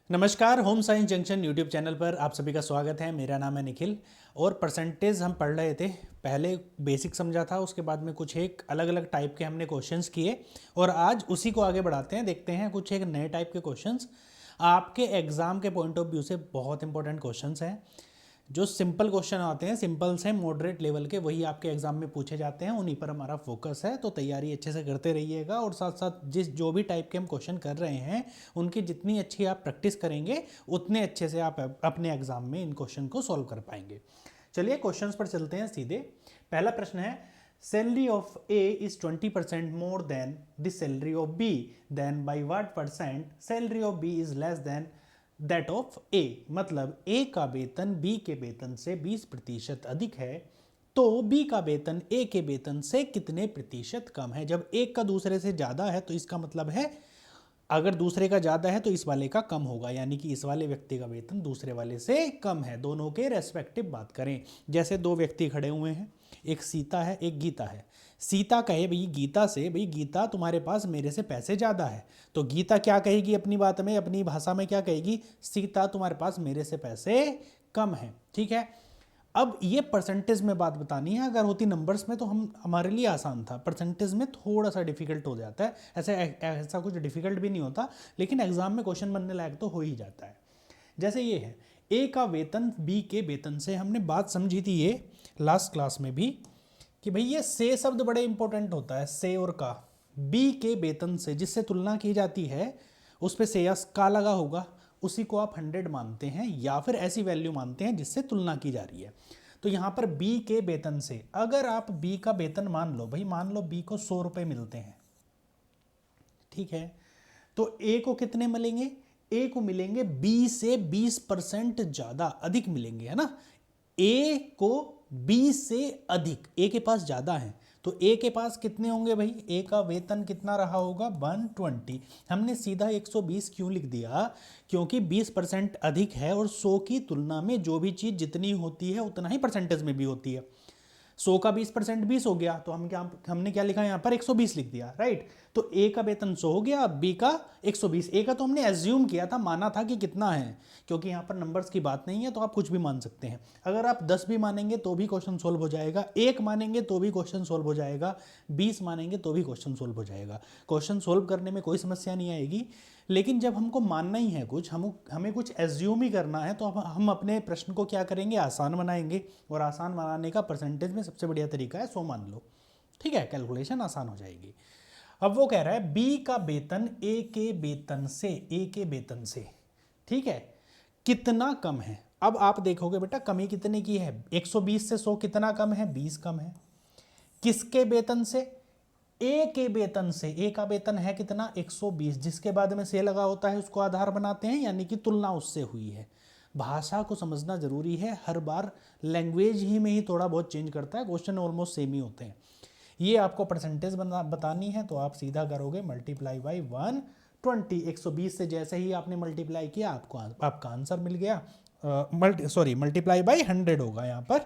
नमस्कार, home science junction YouTube channel पर आप सभी का स्वागत है। मेरा नाम है निखिल और परसेंटेज हम पढ़ रहे थे। पहले बेसिक समझा था, उसके बाद में कुछ एक अलग अलग टाइप के हमने क्वेश्चंस किए और आज उसी को आगे बढ़ाते हैं। देखते हैं कुछ एक नए टाइप के क्वेश्चंस आपके एग्जाम के पॉइंट ऑफ व्यू से बहुत इंपॉर्टेंट क्वेश्चंस हैं। जो सिंपल क्वेश्चन आते हैं, सिंपल से मॉडरेट लेवल के, वही आपके एग्जाम में पूछे जाते हैं। उन्हीं पर हमारा फोकस है, तो तैयारी अच्छे से करते रहिएगा। और साथ साथ जो भी टाइप के हम क्वेश्चन कर रहे हैं, उनकी जितनी अच्छी आप प्रैक्टिस करेंगे उतने अच्छे से आप अपने एग्जाम में इन क्वेश्चन को सॉल्व कर पाएंगे। चलिए क्वेश्चंस पर चलते हैं सीधे। पहला प्रश्न है, salary of A is 20% more than the salary of B, then by what percent salary of B is less than that of A. मतलब ए का वेतन बी के वेतन से 20% अधिक है, तो बी का वेतन ए के वेतन से कितने प्रतिशत कम है। जब एक का दूसरे से ज़्यादा है तो इसका मतलब है अगर दूसरे का ज़्यादा है तो इस वाले का कम होगा, यानी कि इस वाले व्यक्ति का वेतन दूसरे वाले से कम है। दोनों के रेस्पेक्टिव बात करें, जैसे दो व्यक्ति खड़े हुए हैं, एक सीता है एक गीता है। सीता कहे भाई गीता से, भाई गीता तुम्हारे पास मेरे से पैसे ज़्यादा है, तो गीता क्या कहेगी अपनी बात में, अपनी भाषा में क्या कहेगी, सीता तुम्हारे पास मेरे से पैसे कम है। ठीक है, अब ये परसेंटेज में बात बतानी है। अगर होती नंबर्स में तो हम हमारे लिए आसान था, परसेंटेज में थोड़ा सा डिफिकल्ट हो जाता है। ऐसा कुछ डिफिकल्ट भी नहीं होता, लेकिन एग्जाम में क्वेश्चन बनने लायक तो हो ही जाता है। जैसे ये है, ए का वेतन बी के वेतन से, हमने बात समझी थी ये लास्ट क्लास में भी कि भाई ये से शब्द बड़े इंपॉर्टेंट होता है। से और का, बी के वेतन से जिससे तुलना की जाती है उस पर से या का लगा होगा, उसी को आप 100 मानते हैं या फिर ऐसी वैल्यू मानते हैं जिससे तुलना की जा रही है। तो यहाँ पर बी के वेतन से, अगर आप बी का वेतन मान लो, भाई मान लो बी को 100 रुपये मिलते हैं, ठीक है, तो ए को कितने मिलेंगे, ए को मिलेंगे बी से 20% ज़्यादा अधिक मिलेंगे, है ना। ए को बी से अधिक, ए के पास ज़्यादा है तो ए के पास कितने होंगे भाई, ए का वेतन कितना रहा होगा 120। हमने सीधा 120 क्यों लिख दिया, क्योंकि 20% अधिक है और 100 की तुलना में जो भी चीज़ जितनी होती है उतना ही परसेंटेज में भी होती है। 100 का 20% 20 हो गया, तो हमने क्या लिखा यहाँ पर 120 लिख दिया, राइट। तो ए का वेतन 100 हो गया, बी का 120। ए का तो हमने एज्यूम किया था, माना था कि कितना है, क्योंकि यहाँ पर नंबर्स की बात नहीं है तो आप कुछ भी मान सकते हैं। अगर आप 10 भी मानेंगे तो भी क्वेश्चन सोल्व हो जाएगा, 1 मानेंगे तो भी क्वेश्चन सोल्व हो जाएगा, 20 मानेंगे तो भी क्वेश्चन सोल्व हो जाएगा। क्वेश्चन सोल्व करने में कोई समस्या नहीं आएगी। लेकिन जब हमको मानना ही है कुछ, हमें कुछ एज्यूम ही करना है, तो हम अपने प्रश्न को क्या करेंगे, आसान बनाएंगे। और आसान बनाने का परसेंटेज में सबसे बढ़िया तरीका है 100 मान लो, ठीक है, कैलकुलेशन आसान हो जाएगी। अब वो कह रहा है बी का वेतन ए के वेतन से, ए के वेतन से, ठीक है, कितना कम है। अब आप देखोगे बेटा कमी कितने की है, 120 से 100 कितना कम है, 20 कम है। किसके वेतन से, ए के वेतन से। ए का वेतन है कितना 120, जिसके बाद में से लगा होता है उसको आधार बनाते हैं, यानी कि तुलना उससे हुई है। भाषा को समझना जरूरी है, हर बार लैंग्वेज ही में ही थोड़ा बहुत चेंज करता है, क्वेश्चन ऑलमोस्ट सेम ही होते हैं। ये आपको परसेंटेज बतानी है तो आप सीधा करोगे मल्टीप्लाई बाई 120। 120 से जैसे ही आपने मल्टीप्लाई किया आपका आंसर मिल गया। मल्टीप्लाई बाई 100 होगा यहाँ पर,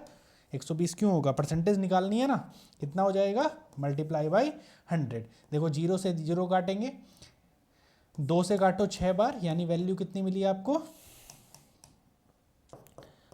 120 क्यों होगा, परसेंटेज निकालनी है ना, कितना हो जाएगा मल्टीप्लाई बाई 100। देखो 0 से 0 काटेंगे, 2 से काटो 6 बार, यानी वैल्यू कितनी मिली आपको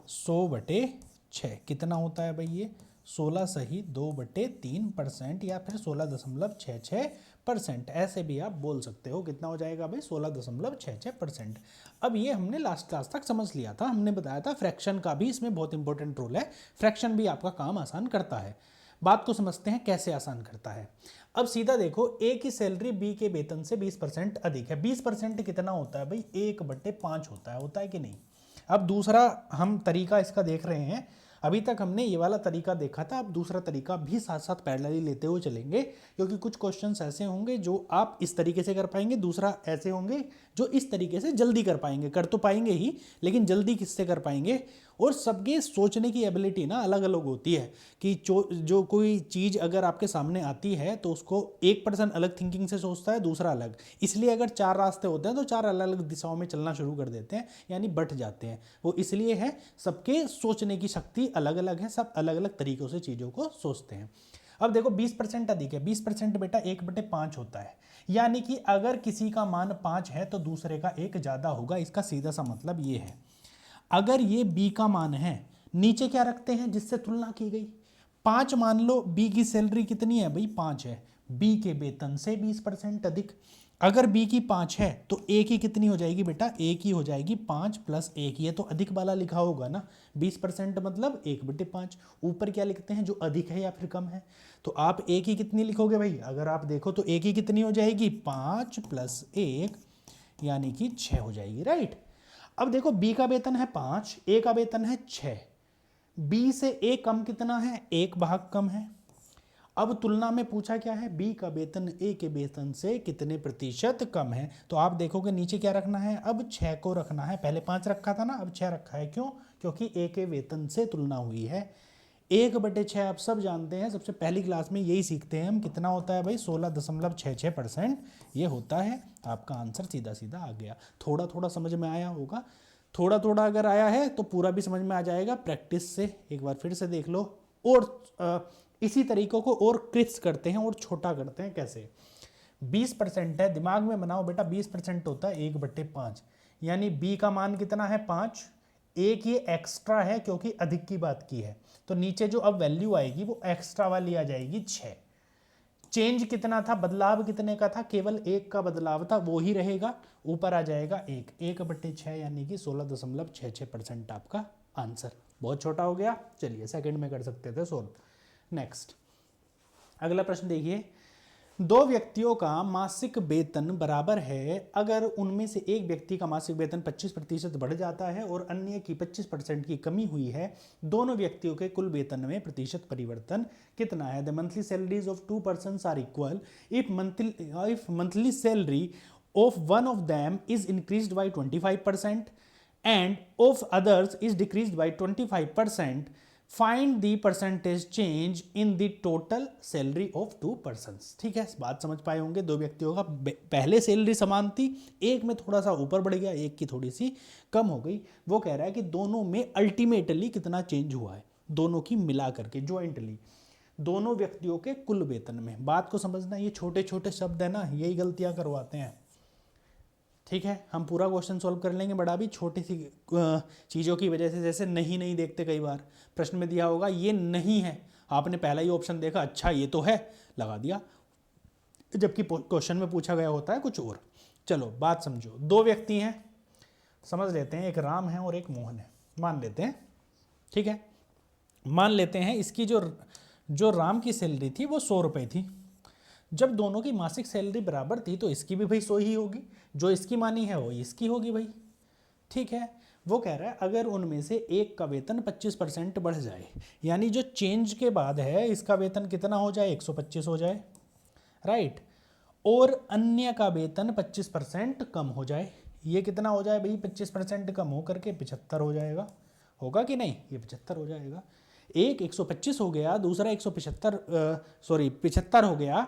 100/6। कितना होता है भाई ये 16 सही 2/3% या फिर 16.66%, ऐसे भी आप बोल सकते हो। कितना हो जाएगा भाई 16.66%। अब ये हमने लास्ट क्लास तक समझ लिया था, हमने बताया था फ्रैक्शन का भी इसमें बहुत इंपॉर्टेंट रोल है, फ्रैक्शन भी आपका काम आसान करता है। बात को समझते हैं कैसे आसान करता है। अब सीधा देखो, ए की सैलरी बी के वेतन से 20% अधिक है। 20% कितना होता है भाई, 1/5 होता है कि नहीं। अब दूसरा हम तरीका इसका देख रहे हैं, अभी तक हमने ये वाला तरीका देखा था, अब दूसरा तरीका भी साथ साथ पैरेलली लेते हुए चलेंगे, क्योंकि कुछ क्वेश्चंस ऐसे होंगे जो आप इस तरीके से कर पाएंगे, दूसरा ऐसे होंगे जो इस तरीके से जल्दी कर पाएंगे। कर तो पाएंगे ही, लेकिन जल्दी किससे कर पाएंगे। और सबके सोचने की एबिलिटी ना अलग अलग होती है, कि जो कोई चीज़ अगर आपके सामने आती है तो उसको एक पर्सन अलग थिंकिंग से सोचता है, दूसरा अलग। इसलिए अगर 4 रास्ते होते हैं तो 4 अलग अलग दिशाओं में चलना शुरू कर देते हैं, यानी बट जाते हैं। वो इसलिए है, सबके सोचने की शक्ति अलग अलग है, सब अलग अलग तरीक़ों से चीज़ों को सोचते हैं। अब देखो 20% अधिक है, 20% बेटा 1/5 होता है, यानी कि अगर किसी का मान 5 है तो दूसरे का 1 ज़्यादा होगा। इसका सीधा सा मतलब ये है। अगर ये b का मान है, नीचे क्या रखते हैं जिससे तुलना की गई, 5 मान लो, b की सैलरी कितनी है भाई 5 है, b के वेतन से 20% अधिक। अगर b की 5 है तो a की कितनी हो जाएगी बेटा, a की हो जाएगी 5 + 1, ये तो अधिक वाला लिखा होगा ना, 20% मतलब 1/5। ऊपर क्या लिखते हैं, जो अधिक है या फिर कम है। तो आप a की कितनी लिखोगे भाई, अगर आप देखो तो a की कितनी हो जाएगी 5 + 1 यानी कि 6 हो जाएगी, राइट। अब देखो b का वेतन है 5, a का वेतन है 6, b से a कम कितना है, 1 भाग कम है। अब तुलना में पूछा क्या है, b का वेतन a के वेतन से कितने प्रतिशत कम है। तो आप देखोगे नीचे क्या रखना है, अब 6 को रखना है, पहले 5 रखा था ना, अब 6 रखा है। क्यों, क्योंकि a के वेतन से तुलना हुई है। 1/6 आप सब जानते हैं, सबसे पहली क्लास में यही सीखते हैं हम, कितना होता है भाई 16.66%, ये होता है। आपका आंसर सीधा सीधा आ गया। थोड़ा थोड़ा समझ में आया होगा, थोड़ा थोड़ा अगर आया है तो पूरा भी समझ में आ जाएगा प्रैक्टिस से। एक बार फिर से देख लो, और इसी तरीकों को और क्रिस्प करते हैं और छोटा करते हैं। कैसे, 20% है, दिमाग में बनाओ बेटा, 20% होता है 1/5, यानी b का मान कितना है 5, एक ये एक्स्ट्रा है क्योंकि अधिक की बात की है, तो नीचे जो अब वैल्यू आएगी वो एक्स्ट्रा वाली आ जाएगी 6। चेंज कितना था, बदलाव कितने का था, केवल 1 का बदलाव था, वो ही रहेगा, ऊपर आ जाएगा 1, 1/6 यानी कि 16.66% आपका आंसर। बहुत छोटा हो गया, चलिए सेकंड में कर सकते थे सोल्व। नेक्स्ट, अगला प्रश्न देखिए, दो व्यक्तियों का मासिक वेतन बराबर है, अगर उनमें से एक व्यक्ति का मासिक वेतन 25% बढ़ जाता है और अन्य की 25% की कमी हुई है, दोनों व्यक्तियों के कुल वेतन में प्रतिशत परिवर्तन कितना है। The monthly salaries of 2 persons are equal if monthly salary of one of them is increased by 25% and of others is decreased by 25%, find the percentage change in the total salary of 2 persons। ठीक है, बात समझ पाए होंगे। दो व्यक्तियों का पहले सैलरी समान थी, एक में थोड़ा सा ऊपर बढ़ गया, एक की थोड़ी सी कम हो गई। वो कह रहा है कि दोनों में अल्टीमेटली कितना चेंज हुआ है, दोनों की मिला करके ज्वाइंटली, दोनों व्यक्तियों के कुल वेतन में। बात को समझना, ये छोटे छोटे शब्द है ना, यही गलतियां करवाते हैं। ठीक है, हम पूरा क्वेश्चन सॉल्व कर लेंगे, बड़ा भी छोटी सी चीज़ों की वजह से, जैसे नहीं नहीं देखते कई बार प्रश्न में दिया होगा ये नहीं है, आपने पहला ही ऑप्शन देखा, अच्छा ये तो है, लगा दिया, जबकि क्वेश्चन में पूछा गया होता है कुछ और। चलो बात समझो, दो व्यक्ति हैं, समझ लेते हैं, एक राम है और एक मोहन है, मान लेते हैं। ठीक है, मान लेते हैं इसकी जो राम की सैलरी थी वो 100 रुपये थी। जब दोनों की मासिक सैलरी बराबर थी तो इसकी भी भाई 100 ही होगी, जो इसकी मानी है वो इसकी होगी भाई। ठीक है, वो कह रहा है अगर उनमें से एक का वेतन 25% बढ़ जाए, यानी जो चेंज के बाद है इसका वेतन कितना हो जाए, 125 हो जाए, राइट, और अन्य का वेतन 25% कम हो जाए, ये कितना हो जाए भाई 25% कम हो करके 75 हो जाएगा, होगा कि नहीं, ये 75 हो जाएगा। एक 125 हो गया, दूसरा 75 हो गया,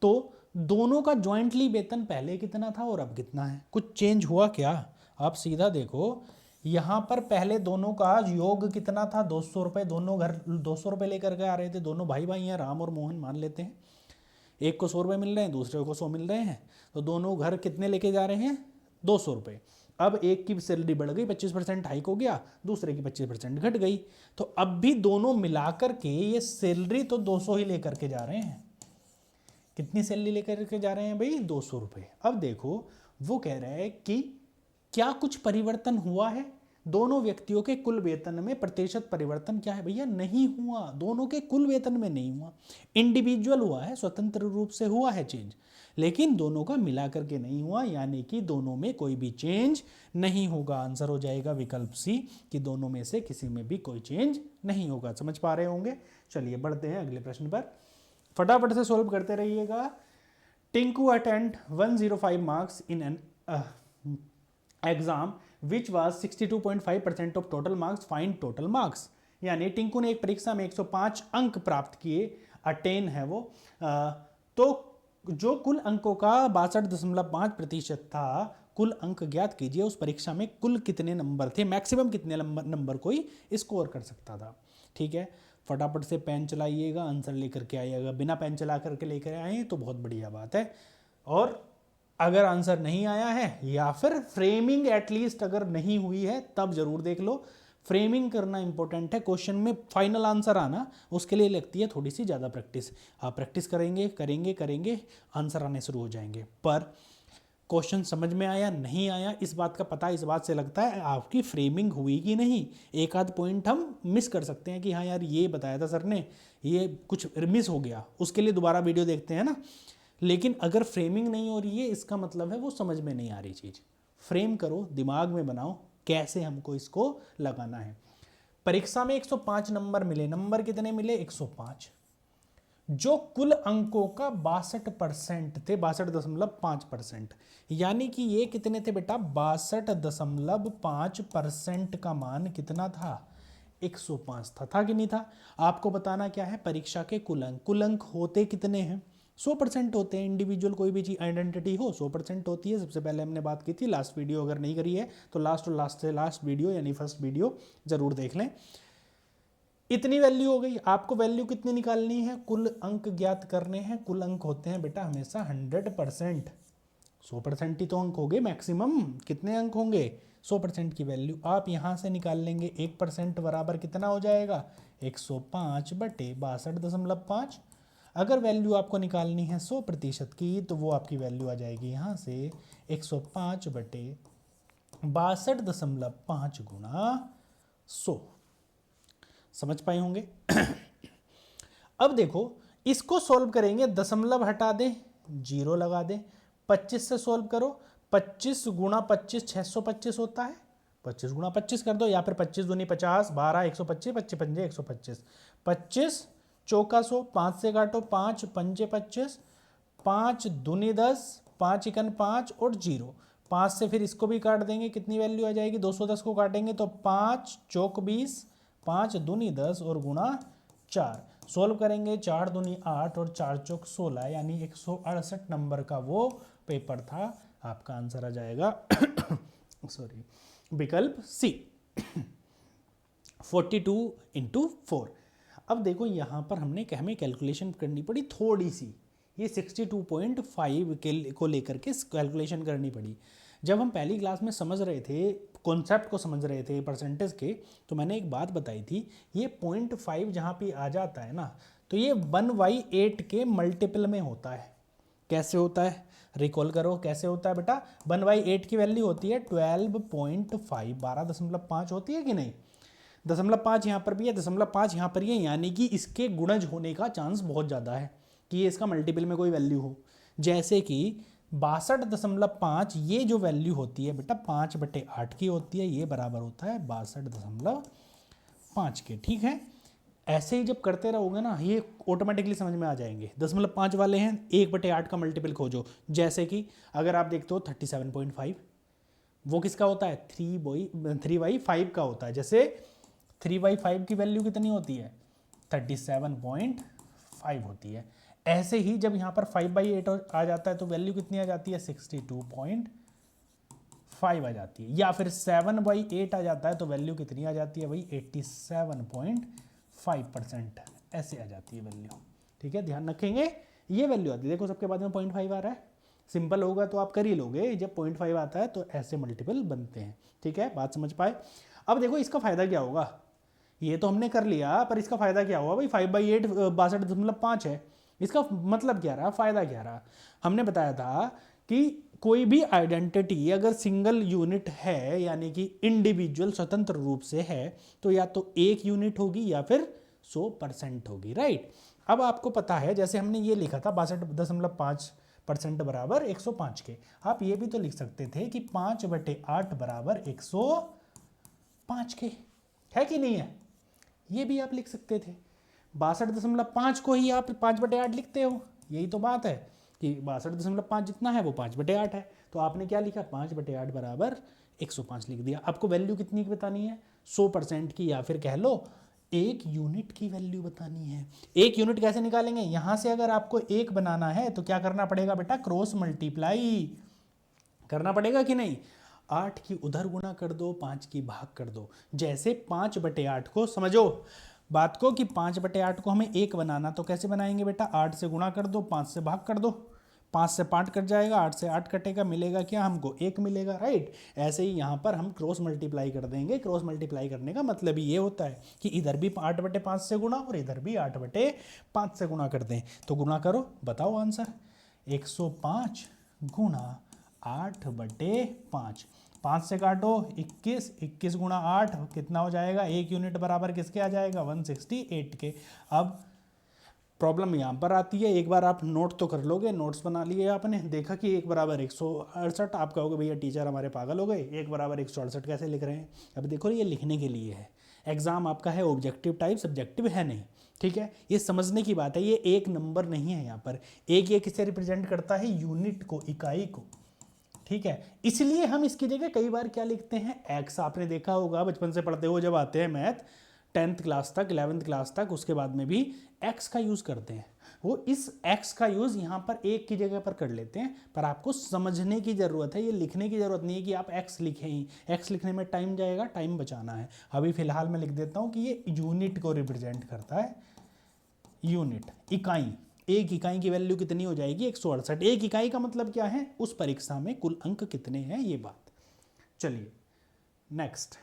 तो दोनों का ज्वाइंटली वेतन पहले कितना था और अब कितना है, कुछ चेंज हुआ क्या। आप सीधा देखो, यहाँ पर पहले दोनों का योग कितना था, 200 रुपये, दोनों घर 200 रुपये लेकर के आ रहे थे, दोनों भाई भाई हैं, राम और मोहन मान लेते हैं, एक को 100 रुपये मिल रहे हैं, दूसरे को 100 मिल रहे हैं, तो दोनों घर कितने लेके जा रहे हैं, 200 रुपये। अब एक की सैलरी बढ़ गई, 25% हाइक हो गया, दूसरे की 25% घट गई, तो अब भी दोनों मिलाकर के ये सैलरी तो 200 ही लेकर के जा रहे हैं। कितनी सैलरी लेकर के जा रहे हैं भाई, 200 रुपये। अब देखो, वो कह रहा है कि क्या कुछ परिवर्तन हुआ है, दोनों व्यक्तियों के कुल वेतन में प्रतिशत परिवर्तन क्या है भैया, नहीं हुआ, दोनों के कुल वेतन में नहीं हुआ, इंडिविजुअल हुआ है, स्वतंत्र रूप से हुआ है चेंज, लेकिन दोनों का मिला करके नहीं हुआ, यानी कि दोनों में कोई भी चेंज नहीं होगा। आंसर हो जाएगा विकल्प सी, कि दोनों में से किसी में भी कोई चेंज नहीं होगा। समझ पा रहे होंगे। चलिए बढ़ते हैं अगले प्रश्न पर, फटाफट से सोल्व करते रहिएगा। Tinku attend 105 marks in an exam which was 62.5% of total marks, find total marks. यानी टिंकू ने एक परीक्षा में 105 अंक प्राप्त किए, अटेन है वो, तो जो कुल अंकों का 62.5% था, कुल अंक ज्ञात कीजिए, उस परीक्षा में कुल कितने नंबर थे, मैक्सिमम कितने नंबर कोई स्कोर कर सकता था। ठीक है, फटाफट से पेन चलाइएगा, आंसर लेकर के आइएगा। बिना पेन चला करके लेकर आए तो बहुत बढ़िया बात है। और अगर आंसर नहीं आया है या फिर फ्रेमिंग एटलीस्ट अगर नहीं हुई है तब जरूर देख लो। फ्रेमिंग करना इंपॉर्टेंट है, क्वेश्चन में फाइनल आंसर आना उसके लिए लगती है थोड़ी सी ज़्यादा प्रैक्टिस। आप प्रैक्टिस करेंगे करेंगे करेंगे आंसर आने शुरू हो जाएंगे। पर क्वेश्चन समझ में आया नहीं आया इस बात का पता इस बात से लगता है आपकी फ्रेमिंग हुई कि नहीं। एक आध पॉइंट हम मिस कर सकते हैं कि हाँ यार ये बताया था सर ने, ये कुछ मिस हो गया, उसके लिए दोबारा वीडियो देखते हैं ना। लेकिन अगर फ्रेमिंग नहीं हो रही है इसका मतलब है वो समझ में नहीं आ रही चीज़। फ्रेम करो, दिमाग में बनाओ कैसे हमको इसको लगाना है। परीक्षा में 105 नंबर मिले, नंबर कितने मिले? 105, जो कुल अंकों का 62% थे, 62.5%। यानी कि ये कितने थे बेटा? 62.5% का मान कितना था? 105 था कि नहीं था? आपको बताना क्या है, परीक्षा के कुल अंक। कुल अंक होते कितने हैं? 100% होते हैं। इंडिविजुअल कोई भी चीज आइडेंटिटी हो 100% होती है। सबसे पहले हमने बात की थी, लास्ट वीडियो अगर नहीं करी है तो लास्ट और लास्ट से लास्ट वीडियो यानी फर्स्ट वीडियो जरूर देख लें। इतनी वैल्यू हो गई। आपको वैल्यू कितनी निकालनी है? कुल अंक ज्ञात करने हैं। कुल अंक होते हैं बेटा हमेशा 100%। 100% ही तो अंक होंगे मैक्सिमम। कितने अंक होंगे? 100% की वैल्यू आप यहां से निकाल लेंगे। 1% बराबर कितना हो जाएगा? 105 बटे 62.5। अगर वैल्यू आपको निकालनी है 100% की तो वो आपकी वैल्यू आ जाएगी यहाँ से 105 बटे 62.5 गुणा 100। समझ पाए होंगे? अब देखो इसको सॉल्व करेंगे, दशमलव हटा दें, जीरो लगा दें, 25 से सॉल्व करो। 25 गुणा 25 625 होता है। 25 गुणा 25 कर दो, या फिर 25 दूनी 50, 12 125, 25 पंजे 125, 25 चौका 100, 5 से काटो, 5 पंजे 25, 5 दूनी 10, 5 इकन 5 और जीरो। 5 से फिर इसको भी काट देंगे, कितनी वैल्यू आ जाएगी? 210 को काटेंगे तो 5 चौक 20, 5 दूनी 10 और गुणा 4। सोल्व करेंगे, 4 दूनी 8 और 4 चौक 16, यानी 168 नंबर का वो पेपर था। आपका आंसर आ जाएगा सॉरी, विकल्प सी 42 इंटू 4। अब देखो यहाँ पर हमें कैलकुलेशन करनी पड़ी थोड़ी सी। ये 62.5 के को लेकर के कैलकुलेशन करनी पड़ी। जब हम पहली क्लास में समझ रहे थे, कॉन्सेप्ट को समझ रहे थे परसेंटेज के, तो मैंने एक बात बताई थी, ये 0.5 जहाँ पे आ जाता है ना, तो ये 1/8 के मल्टीपल में होता है। कैसे होता है? रिकॉल करो कैसे होता है बेटा। 1/8 की वैल्यू होती है 12.5, 12.5 होती है कि नहीं? 0.5 यहाँ पर भी है, 0.5 यहाँ पर ही है, यानी कि इसके गुणज होने का चांस बहुत ज़्यादा है कि ये इसका मल्टीपल में कोई वैल्यू हो। जैसे कि 62.5, ये जो वैल्यू होती है बेटा 5/8 की होती है, ये बराबर होता है 62.5 के। ठीक है, ऐसे ही जब करते रहोगे ना ये ऑटोमेटिकली समझ में आ जाएंगे। 0.5 वाले हैं, 1/8 का मल्टीपल खोजो। जैसे कि अगर आप देखते हो 37.5, वो किसका होता है? 3/5 का होता है। जैसे 3/5 की वैल्यू कितनी होती है? 37.5 होती है। ऐसे ही जब यहाँ पर 5/8 आ जाता है तो वैल्यू कितनी आ जाती है? 62.5 आ जाती है। या फिर 7/8 आ जाता है तो वैल्यू कितनी आ जाती है भाई? 87.5% ऐसे आ जाती है वैल्यू। ठीक है, ध्यान रखेंगे ये वैल्यू आती है। देखो सबके बाद में 0.5 आ रहा है। सिंपल होगा तो आप कर ही लोगे, जब 0.5 आता है तो ऐसे मल्टीपल बनते हैं। ठीक है, बात समझ पाए? अब देखो इसका फायदा क्या होगा। ये तो हमने कर लिया, पर इसका फायदा क्या हुआ भाई? 5/8 62.5 है। इसका मतलब क्या रहा, फायदा क्या रहा? हमने बताया था कि कोई भी आइडेंटिटी अगर सिंगल यूनिट है, यानी कि इंडिविजुअल स्वतंत्र रूप से है, तो या तो 1 यूनिट होगी या फिर 100% होगी। राइट। अब आपको पता है, जैसे हमने ये लिखा था 62.5% बराबर 105 के, आप ये भी तो लिख सकते थे कि 5/8 बराबर 105 के, है कि नहीं है? ये भी आप लिख सकते थे। 62.5 को ही आप 5/8 लिखते हो। यही तो बात है कि 62.5 जितना है वो 5/8 है। तो आपने क्या लिखा? 5/8 बराबर 105 लिख दिया। आपको वैल्यू कितनी की बतानी है? 100% की, या फिर कह लो 1 यूनिट की वैल्यू बतानी है। 1 यूनिट कैसे निकालेंगे? यहां से अगर आपको 1 बनाना है तो क्या करना पड़ेगा बेटा? क्रॉस मल्टीप्लाई करना पड़ेगा कि नहीं? 8 की उधर गुणा कर दो, 5 की भाग कर दो। जैसे 5/8 को समझो बात को कि 5/8 को हमें 1 बनाना, तो कैसे बनाएंगे बेटा, 8 से गुणा कर दो, 5 से भाग कर दो, 5 से 5 कट जाएगा, 8 से 8 कटेगा, मिलेगा क्या हमको, 1 मिलेगा, राइट। ऐसे ही यहाँ पर हम क्रॉस मल्टीप्लाई कर देंगे। क्रॉस मल्टीप्लाई करने का मतलब ये होता है कि इधर भी 8/5 से गुणा और इधर भी 8/5 से गुणा कर दें। तो गुणा करो, बताओ आंसर, 105 गुणा 8/5, 5 से काटो 21, 21 गुणा 8 कितना हो जाएगा, 1 यूनिट बराबर किसके आ जाएगा, 168 के। अब प्रॉब्लम यहाँ पर आती है, एक बार आप नोट तो कर लोगे, नोट्स बना लिए आपने, देखा कि 1 बराबर 168, आप कहोगे भैया टीचर हमारे पागल हो गए, 1 बराबर 168 कैसे लिख रहे हैं। अब देखो ये लिखने के लिए है, एग्जाम आपका है ऑब्जेक्टिव टाइप, सब्जेक्टिव है नहीं, ठीक है। ये समझने की बात है, ये एक नंबर नहीं है यहाँ पर, एक ये किसे रिप्रेजेंट करता है, यूनिट को, इकाई को, ठीक है। इसलिए हम इसकी जगह कई बार क्या लिखते हैं, एक्स। आपने देखा होगा बचपन से पढ़ते हो, जब आते हैं मैथ 10th क्लास तक, 11th क्लास तक, उसके बाद में भी एक्स का यूज़ करते हैं। वो इस एक्स का यूज़ यहाँ पर एक की जगह पर कर लेते हैं, पर आपको समझने की ज़रूरत है, ये लिखने की ज़रूरत नहीं है कि आप एक्स लिखें ही। एक्स लिखने में टाइम जाएगा, टाइम बचाना है। अभी फ़िलहाल मैं लिख देता हूँ कि ये यूनिट को रिप्रेजेंट करता है, यूनिट, इकाई। एक इकाई की वैल्यू कितनी हो जाएगी, 168। एक इकाई का मतलब क्या है, उस परीक्षा में कुल अंक कितने हैं, ये बात। चलिए next,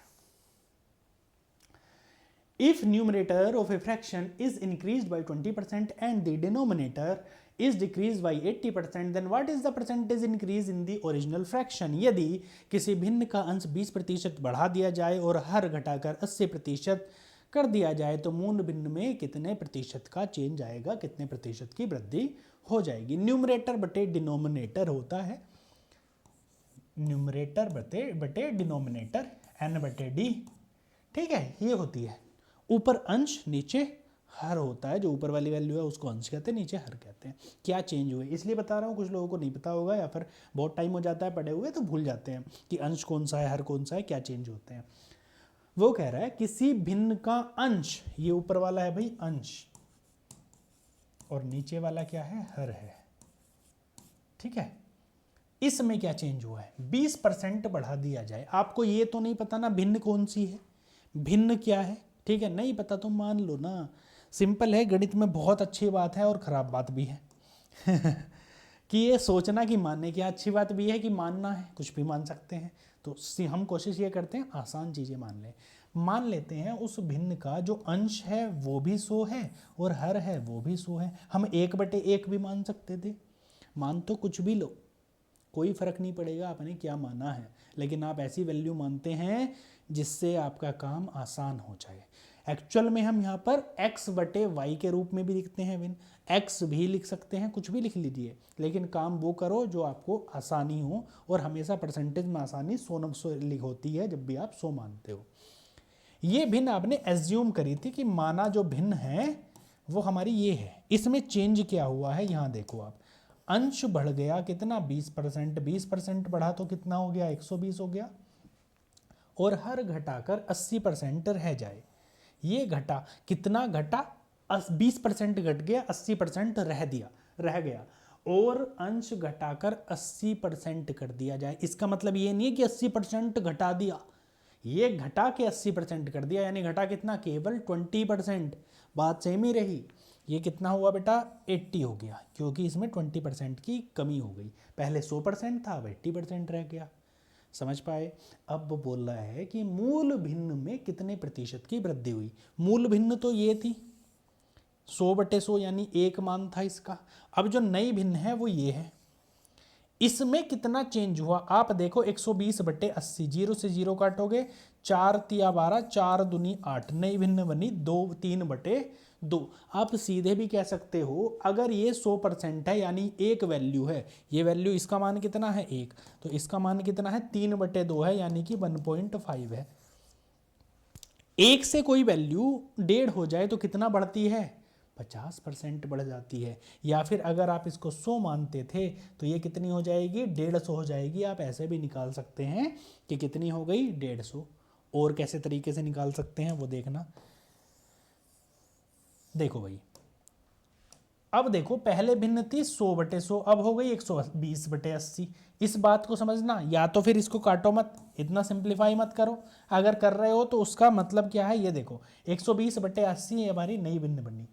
if numerator of a fraction is increased by 20% and the denominator is decreased by 80%, then what is the percentage increase in the original fraction। यदि किसी भिन्न का अंश 20% बढ़ा दिया जाए और हर घटाकर 80% कर दिया जाए तो मूल भिन्न में कितने प्रतिशत का चेंज आएगा, कितने प्रतिशत की वृद्धि हो जाएगी। न्यूमरेटर बटे डिनोमिनेटर होता है, न्यूमरेटर बटे डिनोमिनेटर, n/d, ठीक है, ये होती है। ऊपर अंश नीचे हर होता है, जो ऊपर वाली वैल्यू है उसको अंश कहते हैं, नीचे हर कहते हैं। क्या चेंज हुए इसलिए बता रहा हूँ, कुछ लोगों को नहीं पता होगा या फिर बहुत टाइम हो जाता है पढ़े हुए तो भूल जाते हैं कि अंश कौन सा है, हर कौन सा है, क्या चेंज होते हैं। वो कह रहा है किसी भिन्न का अंश, ये ऊपर वाला है भाई अंश, और नीचे वाला क्या है, हर है, ठीक है। इसमें क्या चेंज हुआ है, 20% बढ़ा दिया जाए। आपको ये तो नहीं पता ना भिन्न कौन सी है, भिन्न क्या है, ठीक है, नहीं पता तो मान लो ना, सिंपल है। गणित में बहुत अच्छी बात है और ख़राब बात भी है कि ये सोचना कि मानने की अच्छी बात भी है कि मानना है, कुछ भी मान सकते हैं। तो हम कोशिश ये करते हैं आसान चीज़ें मान लें। मान लेते हैं उस भिन्न का जो अंश है वो भी 100 है और हर है वो भी 100 है। हम 1/1 भी मान सकते थे, मान तो कुछ भी लो, कोई फ़र्क नहीं पड़ेगा आपने क्या माना है, लेकिन आप ऐसी वैल्यू मानते हैं जिससे आपका काम आसान हो जाए। एक्चुअल में हम यहाँ पर x/y के रूप में भी लिखते हैं, विन x भी लिख सकते हैं, कुछ भी लिख लीजिए, लेकिन काम वो करो जो आपको आसानी हो। और हमेशा परसेंटेज में आसानी 100 होती है जब भी आप 100 मानते हो। ये भिन्न आपने एज्यूम करी थी कि माना जो भिन्न है वो हमारी ये है। इसमें चेंज क्या हुआ है, यहाँ देखो आप, अंश बढ़ गया कितना, 20%, 20% बढ़ा तो कितना हो गया, 120 हो गया, और हर घटाकर 80% रह जाए। ये घटा, कितना घटा, 20% घट गया, 80% रह गया, और अंश घटाकर 80% कर दिया जाए। इसका मतलब ये नहीं है कि 80% घटा दिया, ये घटा के 80% कर दिया, यानी घटा कितना, केवल 20%। बात सेम ही रही। ये कितना हुआ बेटा, 80 हो गया, क्योंकि इसमें 20% की कमी हो गई। पहले 100% था, अब 80% रह गया। समझ पाए। अब वो बोल रहा है कि मूल भिन्न में कितने प्रतिशत की वृद्धि हुई। मूल भिन्न तो ये थी 100/100, यानी एक मान था इसका। अब जो नई भिन्न है वो ये है, इसमें कितना चेंज हुआ आप देखो, 120/80, 0 से 0 काटोगे, 4 तिया 12, 4 दूनी 8, नई भिन्न बनी 3/2। आप सीधे भी कह सकते हो, अगर ये 100% है यानी एक वैल्यू है, ये वैल्यू, इसका मान कितना है 1, तो इसका मान कितना है 3/2 है, यानी कि 1.5 है। 1 से कोई वैल्यू 1.5 हो जाए तो कितना बढ़ती है, 50% बढ़ जाती है। या फिर अगर आप इसको 100 मानते थे तो ये कितनी हो जाएगी, 150 हो जाएगी। आप ऐसे भी निकाल सकते हैं कि कितनी हो गई, 150। और कैसे तरीके से निकाल सकते हैं वो देखना। देखो भाई, अब देखो पहले भिन्न थी 100/100, अब हो गई 120/80। इस बात को समझना, या तो फिर इसको काटो मत, इतना सिंप्लीफाई मत करो। अगर कर रहे हो तो उसका मतलब क्या है, ये देखो 120/80 हमारी नई भिन्न बनी।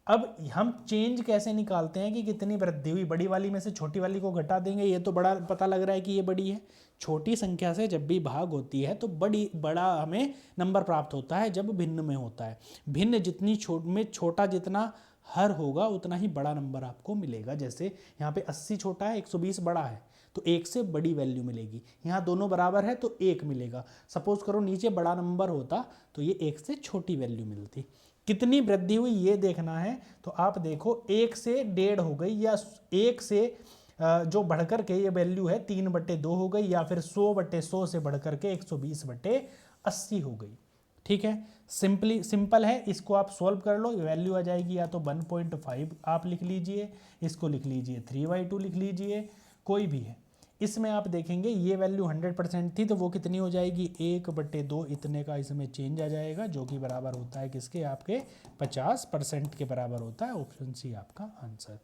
अब हम चेंज कैसे निकालते हैं कि कितनी वृद्धि हुई, बड़ी वाली में से छोटी वाली को घटा देंगे, ये तो बड़ा पता लग रहा है कि ये बड़ी है। छोटी संख्या से जब भी भाग होती है तो बड़ा हमें नंबर प्राप्त होता है जब भिन्न में होता है। भिन्न जितनी छोटा जितना हर होगा उतना ही बड़ा नंबर आपको मिलेगा। जैसे यहाँ पे 80 छोटा है, 120 बड़ा है, तो 1 से बड़ी वैल्यू मिलेगी। यहाँ दोनों बराबर है तो 1 मिलेगा। सपोज करो नीचे बड़ा नंबर होता तो ये 1 से छोटी वैल्यू मिलती। कितनी वृद्धि हुई ये देखना है, तो आप देखो 1 से 1.5 हो गई, या 1 से जो बढ़कर के ये वैल्यू है 3/2 हो गई, या फिर 100/100 से बढ़कर के 120/80 हो गई। ठीक है, सिंपल है, इसको आप सॉल्व कर लो, वैल्यू आ जाएगी या तो 1.5 आप लिख लीजिए, इसको लिख लीजिए 3/2 लिख लीजिए, कोई भी है। इसमें आप देखेंगे ये वैल्यू 100% थी तो वो कितनी हो जाएगी, 1/2 इतने का इसमें चेंज आ जाएगा, जो कि बराबर होता है किसके, आपके 50% के बराबर होता है। ऑप्शन सी आपका आंसर।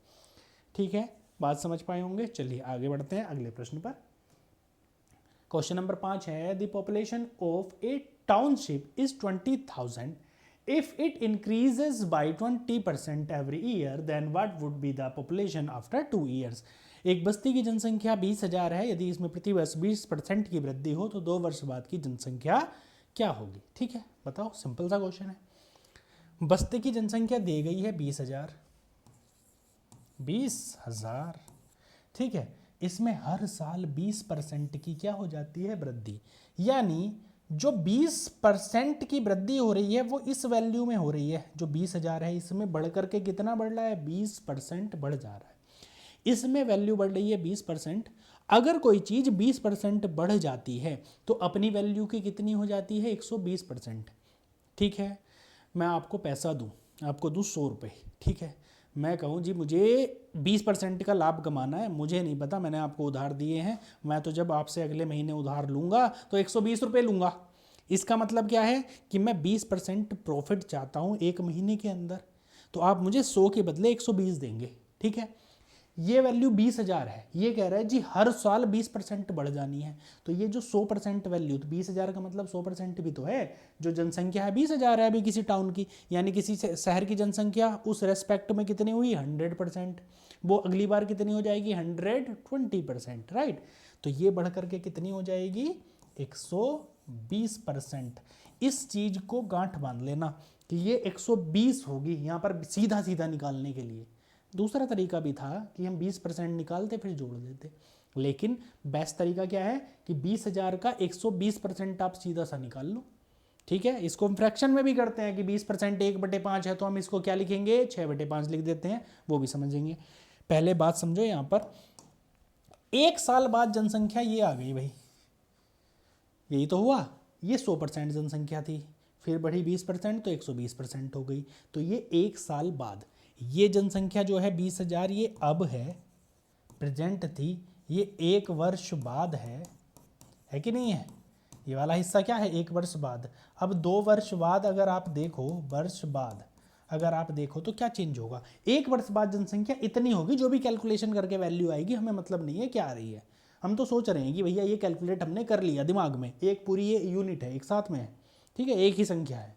ठीक है, बात समझ पाए होंगे। चलिए आगे बढ़ते हैं अगले प्रश्न पर। क्वेश्चन नंबर 5 है, the population of A township is 20,000. If it increases by 20% every year, then what would be the population after 2 years? एक बस्ती की जनसंख्या 20,000 है, यदि इसमें प्रति वर्ष 20% की वृद्धि हो तो 2 वर्ष बाद की जनसंख्या क्या होगी। ठीक है, बताओ, सिंपल सा क्वेश्चन है। बस्ती की जनसंख्या दी गई है 20,000, 20,000, ठीक है। इसमें हर साल 20% की क्या हो जाती है, वृद्धि। यानी जो 20% की वृद्धि हो रही है वो इस वैल्यू में हो रही है, जो 20,000 है इसमें बढ़ करके कितना बढ़ रहा है, 20% बढ़ जा रहा है। इसमें वैल्यू बढ़ रही है 20%। अगर कोई चीज़ 20% बढ़ जाती है तो अपनी वैल्यू की कितनी हो जाती है, 120%। ठीक है, मैं आपको पैसा दूँ, आपको दूँ 100 रुपये, ठीक है। मैं कहूँ जी मुझे 20% का लाभ कमाना है, मुझे नहीं पता, मैंने आपको उधार दिए हैं, मैं तो जब आपसे अगले महीने उधार लूँगा तो 120 रुपये लूँगा। इसका मतलब क्या है कि मैं 20% प्रॉफिट चाहता हूँ एक महीने के अंदर, तो आप मुझे 100 के बदले 120 देंगे। ठीक है, ये वैल्यू 20,000 है, ये कह रहा है जी हर साल 20% बढ़ जानी है। तो ये जो 100% वैल्यू, तो 20,000 का मतलब 100% भी तो है। जो जनसंख्या है 20,000 है अभी किसी टाउन की, यानी किसी शहर की जनसंख्या उस रेस्पेक्ट में कितनी हुई, 100%। वो अगली बार कितनी हो जाएगी, 120%, राइट। तो ये बढ़ करके कितनी हो जाएगी, 120%। इस चीज़ को गांठ बांध लेना कि ये 120 होगी, यहाँ पर सीधा सीधा निकालने के लिए। दूसरा तरीका भी था कि हम 20% निकालते फिर जोड़ देते, लेकिन बेस्ट तरीका क्या है कि 20,000 का 120% आप सीधा सा निकाल लो। ठीक है, इसको हम फ्रैक्शन में भी करते हैं कि 20% 1/5 है, तो हम इसको क्या लिखेंगे, 6/5 लिख देते हैं, वो भी समझेंगे। पहले बात समझो, यहाँ पर 1 साल बाद जनसंख्या ये आ गई भाई, यही तो हुआ। ये 100% जनसंख्या थी, फिर बढ़ी 20% तो 120% हो गई। तो ये 1 साल बाद ये जनसंख्या जो है 20,000, ये अब है, प्रेजेंट थी, ये 1 वर्ष बाद है कि नहीं है। ये वाला हिस्सा क्या है, 1 वर्ष बाद। अब 2 वर्ष बाद अगर आप देखो, वर्ष बाद अगर आप देखो तो क्या चेंज होगा, 1 वर्ष बाद जनसंख्या इतनी होगी, जो भी कैलकुलेशन करके वैल्यू आएगी हमें मतलब नहीं है क्या आ रही है। हम तो सोच रहे हैं कि भैया ये कैलकुलेट हमने कर लिया दिमाग में, एक पूरी ये यूनिट है, एक साथ में है, ठीक है, एक ही संख्या है।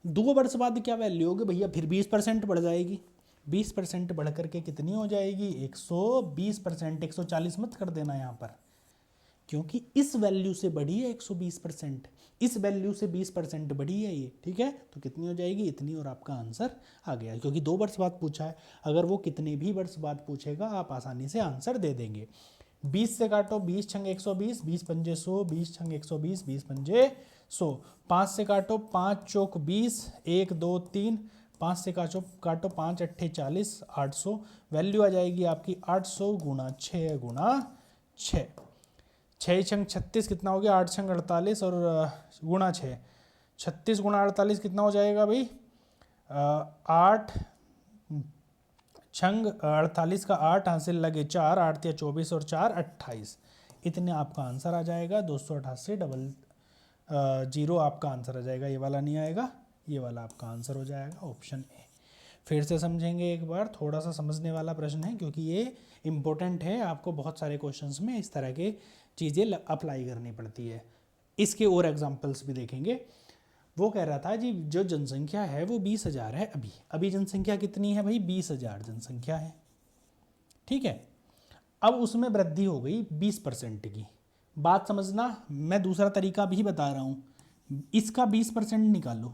2 वर्ष बाद क्या वैल्यू होगी भैया, फिर 20% बढ़ जाएगी। 20% बढ़ करके कितनी हो जाएगी, 120%। 140 मत कर देना यहाँ पर, क्योंकि इस वैल्यू से बढ़ी है 120%, इस वैल्यू से 20% बढ़ी है ये। ठीक है, तो कितनी हो जाएगी, इतनी, और आपका आंसर आ गया। क्योंकि 2 वर्ष बाद पूछा है, अगर वो कितने भी वर्ष बाद पूछेगा आप आसानी से आंसर दे देंगे। 20 से काटो, 20 छंग 120, 20 पंजे 100, 20 छंग 120, 20 पंजे 100। 5 से काटो, 5 चौक 20, 1 2 3, 5 से काटो 5 अट्ठे 40, 800। वैल्यू आ जाएगी आपकी 800 गुणा 6 गुणा 6। 6 छंग 36 कितना हो गया, 8 छंग 48 और गुणा 6, 36 गुणा 48 कितना हो जाएगा भाई, 8 छंग 48 का 8 हासिल लगे 4, 8 या 24 और 4 28, इतने आपका आंसर आ जाएगा। 288 0 आपका आंसर आ जाएगा, ये वाला नहीं आएगा, ये वाला आपका आंसर हो जाएगा ऑप्शन ए। फिर से समझेंगे एक बार, थोड़ा सा समझने वाला प्रश्न है क्योंकि ये इम्पोर्टेंट है, आपको बहुत सारे क्वेश्चंस में इस तरह के चीज़ें अप्लाई करनी पड़ती है। इसके और एग्जांपल्स भी देखेंगे। वो कह रहा था जी जो जनसंख्या है वो 20,000 है, अभी जनसंख्या कितनी है भाई, 20,000 जनसंख्या है, ठीक है। अब उसमें वृद्धि हो गई 20% की। बात समझना, मैं दूसरा तरीका भी बता रहा हूँ, इसका 20% निकालो।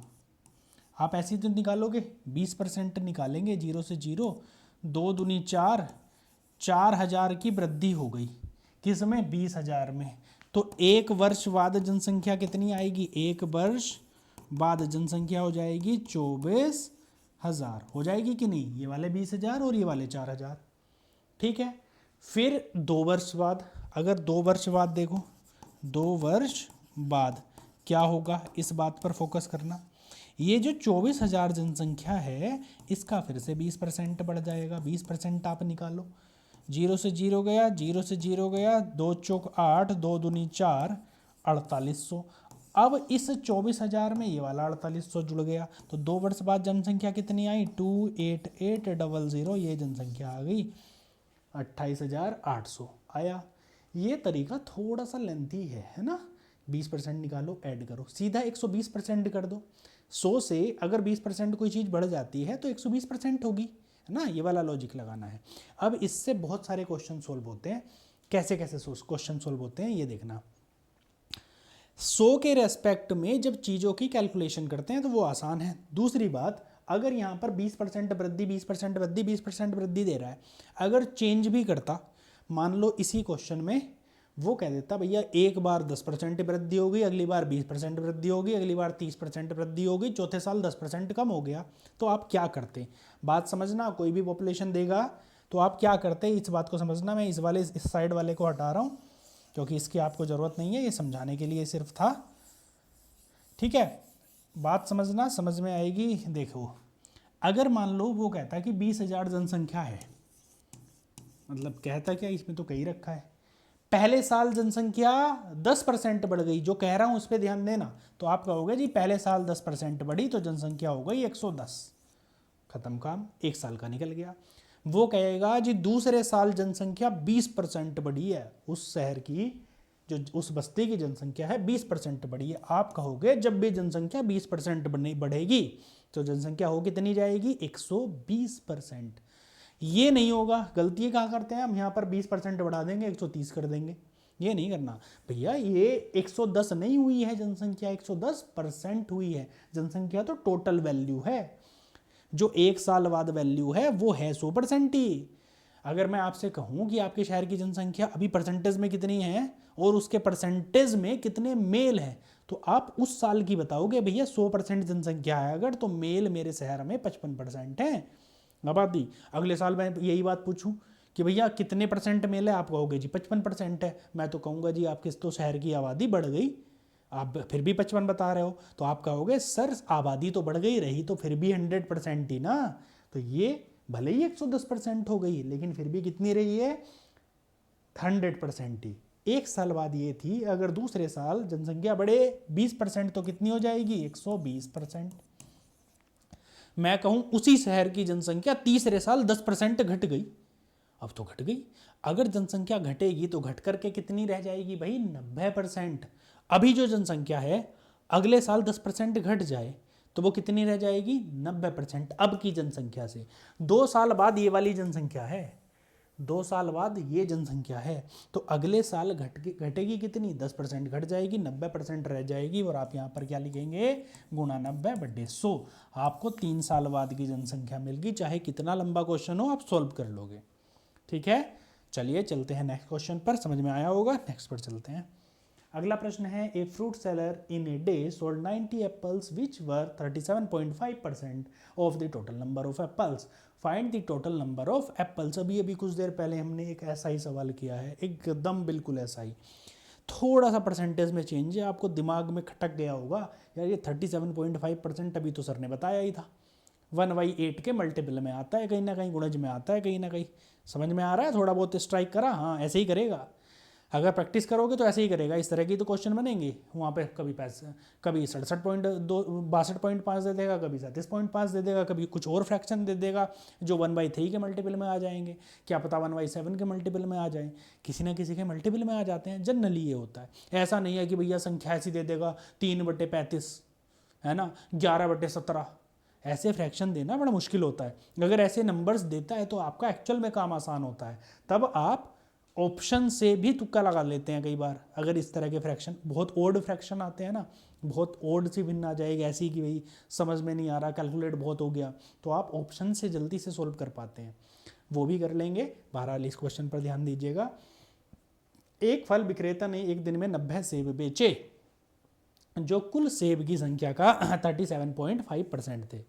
आप ऐसे ही तो निकालोगे, 20% निकालेंगे, 0 से 0, 2 दूनी 4, 4,000 की वृद्धि हो गई, किस में, 20,000 में। तो एक वर्ष बाद जनसंख्या कितनी आएगी, एक वर्ष बाद जनसंख्या हो जाएगी 24,000, हो जाएगी कि नहीं, ये वाले 20,000 और ये वाले 4,000, ठीक है। फिर 2 वर्ष बाद, अगर 2 वर्ष बाद देखो, 2 वर्ष बाद क्या होगा, इस बात पर फोकस करना। ये जो 24,000 जनसंख्या है इसका फिर से 20% बढ़ जाएगा, 20% आप निकालो, 0 से 0 गया, 0 से 0 गया, 2 चौक 8, 2 दूनी 4, 4800। अब इस 24,000 में ये वाला 4800 जुड़ गया, तो 2 वर्ष बाद जनसंख्या कितनी आई, 28800, ये जनसंख्या आ गई, 28,800 आया। ये तरीका थोड़ा सा लेंथी है ना। 20% निकालो, ऐड करो, सीधा 120% कर दो। 100 से अगर 20% कोई चीज़ बढ़ जाती है तो 120% होगी, है ना, ये वाला लॉजिक लगाना है। अब इससे बहुत सारे क्वेश्चन सोल्व होते हैं। कैसे कैसे क्वेश्चन सोल्व होते हैं ये देखना। 100 के रेस्पेक्ट में जब चीज़ों की कैलकुलेशन करते हैं तो वो आसान है। दूसरी बात, अगर यहाँ पर 20% वृद्धि, 20% वृद्धि, 20% वृद्धि दे रहा है, अगर चेंज भी करता, मान लो इसी क्वेश्चन में वो कह देता भैया एक बार 10% वृद्धि होगी, अगली बार 20% वृद्धि होगी, अगली बार 30% वृद्धि होगी, चौथे साल 10% कम हो गया, तो आप क्या करते। बात समझना, कोई भी पॉपुलेशन देगा तो आप क्या करते, इस बात को समझना। मैं इस साइड वाले को हटा रहा हूँ क्योंकि इसकी आपको ज़रूरत नहीं है, ये समझाने के लिए सिर्फ था, ठीक है। बात समझना, समझ में आएगी। देखो, अगर मान लो वो कहता है कि 20,000 जनसंख्या है, मतलब कहता क्या, इसमें तो कही रखा है, पहले साल जनसंख्या 10% बढ़ गई, जो कह रहा हूं उस पर ध्यान देना। तो आप कहोगे जी पहले साल 10% बढ़ी तो जनसंख्या हो गई 110, खत्म काम, एक साल का निकल गया। वो कहेगा जी दूसरे साल जनसंख्या 20% बढ़ी है, उस शहर की, जो उस बस्ती की जनसंख्या है 20% बढ़ी है। आप कहोगे जब भी जनसंख्या 20% बढ़ेगी तो जनसंख्या हो कितनी जाएगी, 120%। ये नहीं होगा, गलती कहाँ करते हैं हम, यहाँ पर 20% बढ़ा देंगे 130 कर देंगे, ये नहीं करना भैया। ये 110 नहीं हुई है जनसंख्या, 110% हुई है जनसंख्या, तो टोटल वैल्यू है। जो एक साल बाद वैल्यू है वो है 100% ही। अगर मैं आपसे कहूँ कि आपके शहर की जनसंख्या अभी परसेंटेज में कितनी है और उसके परसेंटेज में कितने मेल हैं, तो आप उस साल की बताओगे भैया 100% जनसंख्या है अगर, तो मेल मेरे शहर में 55% है आबादी। अगले साल मैं यही बात पूछूं कि भैया कितने % मेल है, आप कहोगे जी 55% है। मैं तो कहूँगा जी आपके तो शहर की आबादी बढ़ गई, आप फिर भी 55 बता रहे हो, तो आप कहोगे सर आबादी तो बढ़ गई, रही तो फिर भी 100% ही ना। तो ये भले ही 110% हो गई लेकिन फिर भी कितनी रही है, 100% ही। एक साल बाद ये थी, अगर दूसरे साल जनसंख्या बढ़े 20% तो कितनी हो जाएगी, 120%। मैं कहूं उसी शहर की जनसंख्या तीसरे साल 10% घट गई, अब तो घट गई। अगर जनसंख्या घटेगी तो घट करके कितनी रह जाएगी भाई, 90%। अभी जो जनसंख्या है अगले साल 10% घट जाए तो वो कितनी रह जाएगी, 90% अब की जनसंख्या से। 2 साल बाद ये वाली जनसंख्या है, 2 साल बाद ये जनसंख्या है, तो अगले साल घटेगी कितनी, 10% घट जाएगी, 90% रह जाएगी। और आप यहाँ पर क्या लिखेंगे, गुणा 90 बटे 100। आपको 3 साल बाद की जनसंख्या मिल गई, चाहे कितना लंबा क्वेश्चन हो आप सोल्व कर लोगे, ठीक है। चलिए चलते हैं नेक्स्ट क्वेश्चन पर, समझ में आया होगा, नेक्स्ट पर चलते हैं। अगला प्रश्न है, a fruit seller in a day sold 90 apples which were 37.5% of the total number of apples, find the total number of apples. अभी कुछ देर पहले हमने एक ऐसा ही सवाल किया है, एकदम बिल्कुल ऐसा ही, थोड़ा सा परसेंटेज में चेंज है। आपको दिमाग में खटक गया होगा यार ये 37.5% अभी तो सर ने बताया ही था, 1/8 के मल्टीपल में आता है, कहीं ना कहीं गुणज में आता है, कहीं ना कहीं। समझ में आ रहा है, थोड़ा बहुत स्ट्राइक करा, हाँ ऐसे ही करेगा। अगर प्रैक्टिस करोगे तो ऐसे ही करेगा, इस तरह की तो क्वेश्चन बनेंगे वहाँ पे, कभी 67.5 दे देगा, कभी 37.5 दे देगा, कभी कुछ और फ्रैक्शन दे देगा जो 1/3 के मल्टीपल में आ जाएंगे, क्या पता 1/7 के मल्टीपल में आ जाए, किसी ना किसी के मल्टीपल में आ जाते हैं। जनरली ये होता है, ऐसा नहीं है कि भैया संख्या ऐसी दे देगा 3/35 है ना, 11/17, ऐसे फ्रैक्शन देना बड़ा मुश्किल होता है। अगर ऐसे नंबर्स देता है तो आपका एक्चुअल में काम आसान होता है, तब आप ऑप्शन से भी तुक्का लगा लेते हैं कई बार। अगर इस तरह के फ्रैक्शन, बहुत ओड फ्रैक्शन आते हैं ना, बहुत ओड सी भिन्न आ जाएगी ऐसी कि भाई समझ में नहीं आ रहा, कैलकुलेट बहुत हो गया, तो आप ऑप्शन से जल्दी से सोल्व कर पाते हैं, वो भी कर लेंगे। बहरहाल इस क्वेश्चन पर ध्यान दीजिएगा। एक फल विक्रेता ने एक दिन में 90 सेब बेचे जो कुल सेब की संख्या का 37.5% थे।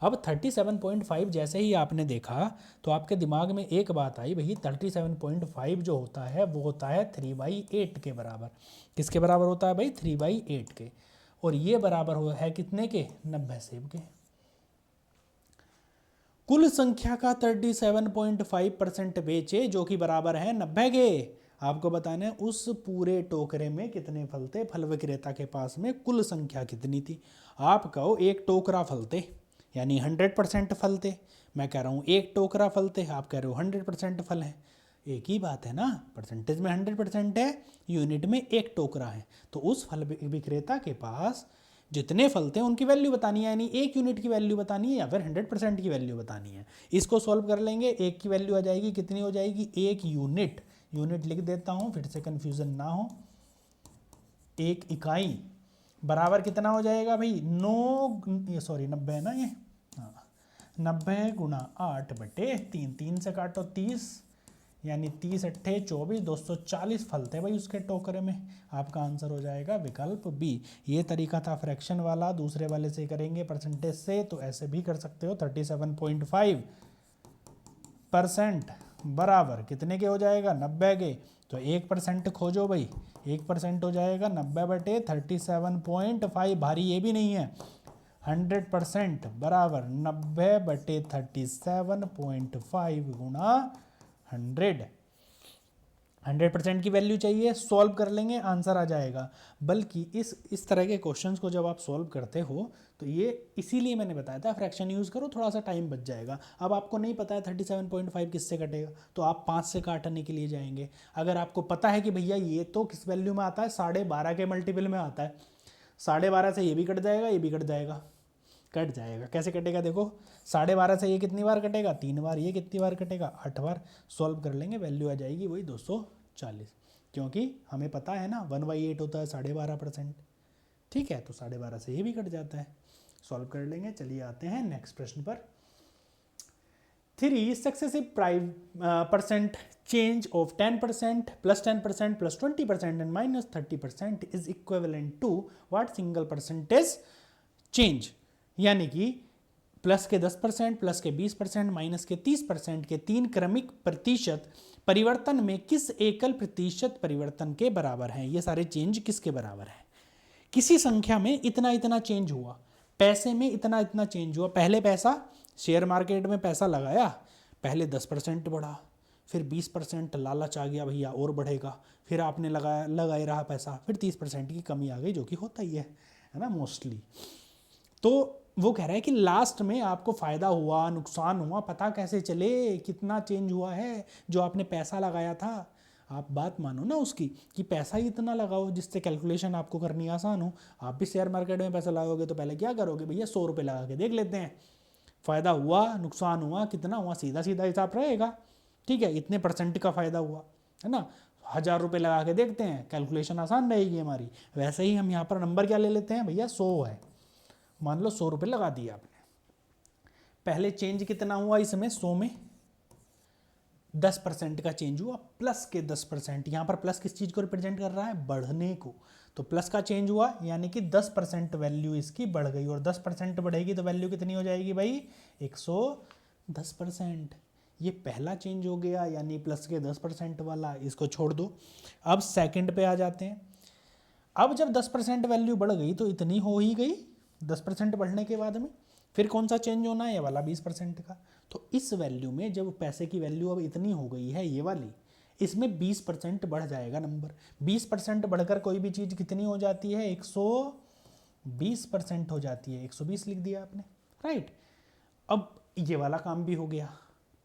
अब 37.5 जैसे ही आपने देखा तो आपके दिमाग में एक बात आई, भाई 37.5 जो होता है वो होता है 3/8 के बराबर। किसके बराबर होता है भाई? 3/8 के। और ये बराबर हो है कितने के? 90 सेब के। कुल संख्या का 37.5% बेचे जो कि बराबर है 90 के। आपको बताना है उस पूरे टोकरे में कितने फल थे। फल विक्रेता के पास में कुल संख्या कितनी थी। आप कहो एक टोकरा फल थे, यानी 100% फल थे। मैं कह रहा हूँ एक टोकरा फल थे, आप कह रहे हो 100% फल है। एक ही बात है ना, परसेंटेज में 100% है, यूनिट में एक टोकरा है। तो उस फल विक्रेता के पास जितने फल थे उनकी वैल्यू बतानी है, यानी एक यूनिट की वैल्यू बतानी है या फिर 100% की वैल्यू बतानी है। इसको सॉल्व कर लेंगे। एक की वैल्यू आ जाएगी, कितनी हो जाएगी? एक यूनिट। यूनिट लिख देता हूँ फिर से कन्फ्यूज़न ना हो। एक इकाई बराबर कितना हो जाएगा भाई? 90 है ना ये, हाँ 90 गुणा 8/3, 3 से काटो 30, यानी 30 अट्ठे 24, 240 फल थे भाई उसके टोकरे में। आपका आंसर हो जाएगा विकल्प बी। ये तरीका था फ्रैक्शन वाला, दूसरे वाले से करेंगे परसेंटेज से, तो ऐसे भी कर सकते हो। 37.5% बराबर कितने के हो जाएगा? 90 के। तो 1% खोजो भाई, 1% हो जाएगा 90/37.5, भारी ये भी नहीं है। 100% बराबर 90/37.5 गुणा 100% की वैल्यू चाहिए, सॉल्व कर लेंगे, आंसर आ जाएगा। बल्कि इस तरह के क्वेश्चंस को जब आप सॉल्व करते हो तो ये इसीलिए मैंने बताया था फ्रैक्शन यूज़ करो, थोड़ा सा टाइम बच जाएगा। अब आपको नहीं पता है 37.5 किससे कटेगा, तो आप 5 से काटने के लिए जाएंगे। अगर आपको पता है कि भैया ये तो किस वैल्यू में आता है? 12.5 के मल्टीपल में आता है, 12.5 से ये भी कट जाएगा, ये भी कट जाएगा। कट जाएगा, कैसे कटेगा देखो, 12.5 से ये कितनी बार कटेगा? 3 बार। ये कितनी बार कटेगा? 8 बार। सॉल्व कर लेंगे, वैल्यू आ जाएगी वही 240, क्योंकि हमें पता है ना 1/8 होता है 12.5%। ठीक है, तो 12.5 से ये भी कट जाता है। सॉल्व कर लेंगे। चलिए आते हैं नेक्स्ट प्रश्न पर। 3 successive percent change of 10% plus 10% plus 20% and minus 30% is equivalent to what single percentage change? यानी कि प्लस के 10%, प्लस के 20%, माइनस के 30% के 3 क्रमिक प्रतिशत परिवर्तन में किस एकल प्रतिशत परिवर्तन के बराबर हैं? ये सारे चेंज किसके बराबर हैं? किसी संख्या में इतना इतना चेंज हुआ, पैसे में इतना इतना चेंज हुआ। पहले पैसा, शेयर मार्केट में पैसा लगाया, पहले 10% बढ़ा, फिर 20% लालच आ गया भैया और बढ़ेगा, फिर आपने लगाए रहा पैसा, फिर 30% की कमी आ गई, जो कि होता ही है ना मोस्टली। तो वो कह रहा है कि लास्ट में आपको फ़ायदा हुआ, नुकसान हुआ, पता कैसे चले कितना चेंज हुआ है? जो आपने पैसा लगाया था, आप बात मानो ना उसकी कि पैसा ही इतना लगाओ जिससे कैलकुलेशन आपको करनी आसान हो। आप भी शेयर मार्केट में पैसा लगाओगे तो पहले क्या करोगे भैया? 100 रुपये लगा के देख लेते हैं, फ़ायदा हुआ, नुकसान हुआ, कितना हुआ, सीधा सीधा हिसाब रहेगा। ठीक है, इतने परसेंट का फ़ायदा हुआ है ना, 1000 रुपये लगा के देखते हैं, कैलकुलेशन आसान रहेगी हमारी। वैसे ही हम यहाँ पर नंबर क्या ले लेते हैं भैया? 100 है, मान लो 100 रुपये लगा दिए आपने। पहले चेंज कितना हुआ इसमें? 100 में 10% का चेंज हुआ, प्लस के 10%। यहाँ पर प्लस किस चीज़ को रिप्रेजेंट कर रहा है? बढ़ने को। तो प्लस का चेंज हुआ यानी कि 10% वैल्यू इसकी बढ़ गई, और 10% बढ़ेगी तो वैल्यू कितनी हो जाएगी भाई? 110%। ये पहला चेंज हो गया, यानी प्लस के 10% वाला, इसको छोड़ दो। अब सेकंड पे आ जाते हैं। अब जब 10% वैल्यू बढ़ गई तो इतनी हो ही गई, 10% बढ़ने के बाद में फिर कौन सा चेंज होना है? ये वाला 20% का। तो इस वैल्यू में जब पैसे की वैल्यू अब इतनी हो गई है, ये वाली इसमें 20% बढ़ जाएगा नंबर। 20% बढ़कर कोई भी चीज़ कितनी हो जाती है, 120% हो जाती है। 120 लिख दिया आपने, राइट। अब ये वाला काम भी हो गया।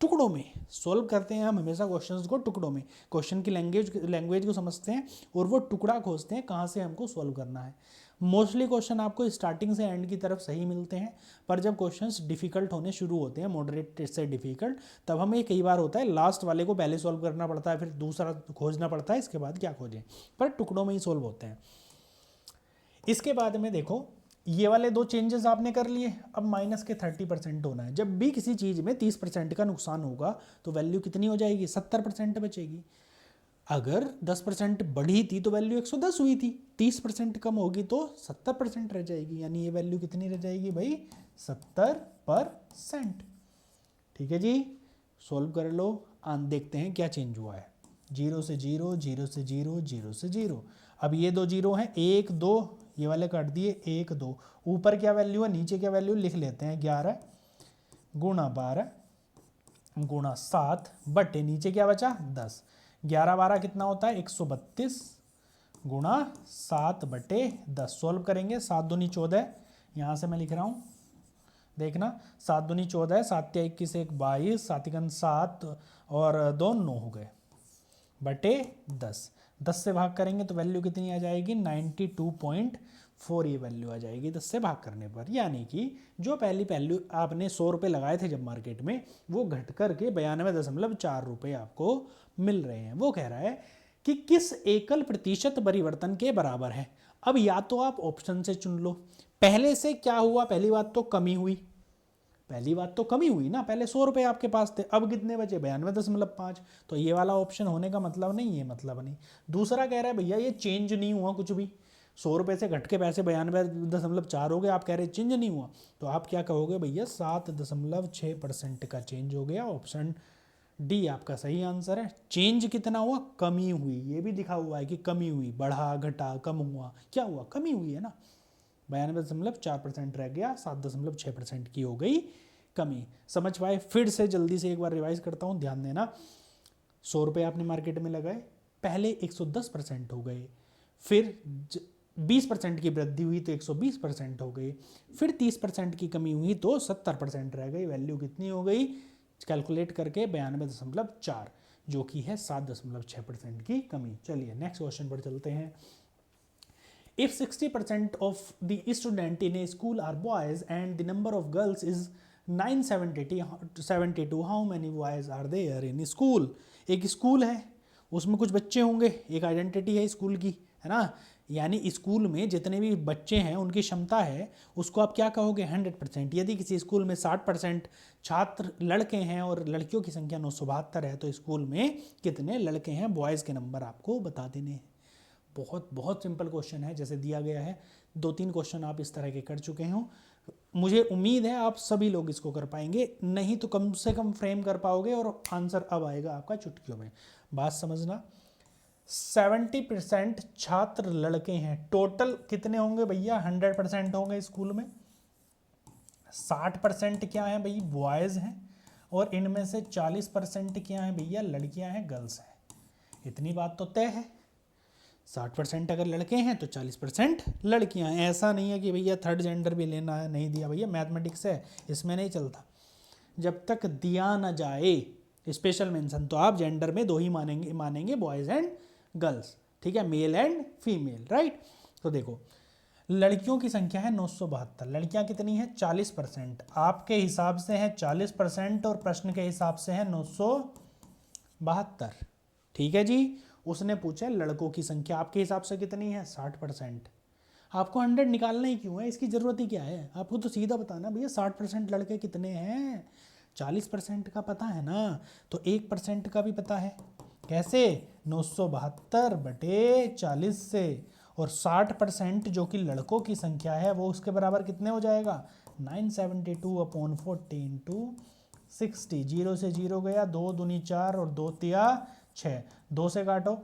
टुकड़ों में सॉल्व करते हैं हम हमेशा क्वेश्चंस को, टुकड़ों में क्वेश्चन की लैंग्वेज को समझते हैं और वो टुकड़ा खोजते हैं कहाँ से हमको सॉल्व करना है। मोस्टली क्वेश्चन आपको स्टार्टिंग से एंड की तरफ सही मिलते हैं, पर जब क्वेश्चंस डिफिकल्ट होने शुरू होते हैं, मॉडरेट से डिफिकल्ट, तब हमें कई बार होता है लास्ट वाले को पहले सॉल्व करना पड़ता है, फिर दूसरा खोजना पड़ता है, इसके बाद क्या खोजें, पर टुकड़ों में ही सॉल्व होते हैं। इसके बाद में देखो ये वाले दो चेंजेस आपने कर लिए। अब माइनस के 30% होना है। जब भी किसी चीज़ में 30% का नुकसान होगा तो वैल्यू कितनी हो जाएगी, 70% बचेगी। अगर 10% बढ़ी थी तो वैल्यू 110 हुई थी, 30% कम होगी तो 70% रह जाएगी, यानी ये वैल्यू कितनी रह जाएगी भाई, 70%। ठीक है जी, सोल्व कर लो, देखते हैं क्या चेंज हुआ है। 0 से 0, 0 से 0, 0 से 0। अब ये दो जीरो हैं, 1 2, ये वाले काट दिए, 1 2। ऊपर क्या वैल्यू है, नीचे क्या वैल्यू लिख लेते हैं, 11 गुणा 12 गुणा 7 बटे नीचे क्या बचा 10। 11 12 कितना होता है, 132 गुणा 7 बटे 10। सोल्व करेंगे, 7 दूनी 14, यहाँ से मैं लिख रहा हूँ, देखना 7 दूनी 14, 7 या 21 1 22, 7 7 और 2 9 हो गए बटे 10। 10 से भाग करेंगे तो वैल्यू कितनी आ जाएगी, 92.4 ये वैल्यू आ जाएगी 10 से भाग करने पर। यानी कि जो पहली वैल्यू आपने 100 रुपये लगाए थे जब मार्केट में, वो घट कर के 92.4 रुपये आपको मिल रहे हैं। वो कह रहा है कि किस एकल प्रतिशत परिवर्तन के बराबर है। अब या तो आप ऑप्शन से चुन लो, पहले से क्या हुआ, पहली बात तो कमी हुई, पहली बात तो कमी हुई ना, पहले 100 रुपये आपके पास थे, अब कितने बचे 92.5, तो ये वाला ऑप्शन होने का मतलब नहीं, ये मतलब नहीं। दूसरा कह रहा है भैया ये चेंज नहीं हुआ कुछ भी, 100 रुपये से घट के पैसे 92.4 हो गए, आप कह रहे चेंज नहीं हुआ, तो आप क्या कहोगे भैया 7.6% का चेंज हो गया। ऑप्शन डी आपका सही आंसर है। चेंज कितना हुआ, कमी हुई, ये भी दिखा हुआ है कि कमी हुई, बढ़ा घटा कम हुआ, क्या हुआ, कमी हुई है ना। 92.4% रह गया, 7.6% की हो गई कमी। समझ पाए? फिर से जल्दी से एक बार रिवाइज करता हूँ, ध्यान देना। 100 रुपये आपने मार्केट में लगाए, पहले 110% हो गए, फिर 20% की वृद्धि हुई तो 120% हो गई, फिर 30% की कमी हुई तो 70% रह गई। वैल्यू कितनी हो गई, कैलकुलेट करके 92.4, जो कि है 7.6% की कमी। चलिए नेक्स्ट क्वेश्चन पर चलते हैं। If 60% of the student in a school are boys and the number of girls is 972, how many boys are there in school? एक स्कूल है, उसमें कुछ बच्चे होंगे, एक आइडेंटिटी है स्कूल की, है ना। यानी स्कूल में जितने भी बच्चे हैं उनकी क्षमता है, उसको आप क्या कहोगे, 100%। यदि किसी स्कूल में 60% छात्र लड़के हैं और लड़कियों की संख्या 972 है, तो स्कूल में कितने लड़के हैं, बॉयज़ के नंबर आपको बता देने हैं। बहुत बहुत सिंपल क्वेश्चन है, जैसे दिया गया है। 2-3 क्वेश्चन आप इस तरह के कर चुके हो, मुझे उम्मीद है आप सभी लोग इसको कर पाएंगे, नहीं तो कम से कम फ्रेम कर पाओगे और आंसर अब आएगा आपका चुटकियों में। बात समझना, 70% छात्र लड़के हैं, टोटल कितने होंगे भैया, 100% होंगे स्कूल में। 60% क्या है भाई, बॉयज़ हैं, और इनमें से 40% क्या है भैया, लड़कियां हैं, गर्ल्स हैं। इतनी बात तो तय है, 60% अगर लड़के हैं तो 40% लड़कियां हैं। ऐसा नहीं है कि भैया थर्ड जेंडर भी लेना है, नहीं दिया भैया, मैथमेटिक्स है, इसमें नहीं चलता। जब तक दिया ना जाए स्पेशल मेंशन, तो आप जेंडर में 2 ही मानेंगे बॉयज़ एंड गर्ल्स, ठीक है, मेल एंड फीमेल, राइट। तो देखो लड़कियों की संख्या है 972, लड़कियां कितनी है 40%, आपके हिसाब से है 40% और प्रश्न के हिसाब से है 972, ठीक है जी। उसने पूछा लड़कों की संख्या आपके हिसाब से कितनी है, 60%। आपको 100 निकालना ही क्यों है, इसकी ज़रूरत ही क्या है, आपको तो सीधा बताना भैया 60% लड़के कितने हैं। 40% का पता है ना, तो 1% का भी पता है। कैसे, 972 बटे 40 से, और 60% जो कि लड़कों की संख्या है वो उसके बराबर कितने हो जाएगा, 972/40 इंटू 60। 0 से 0 गया, 2 दूनी 4 और 2 तिया 6, 2 से काटो,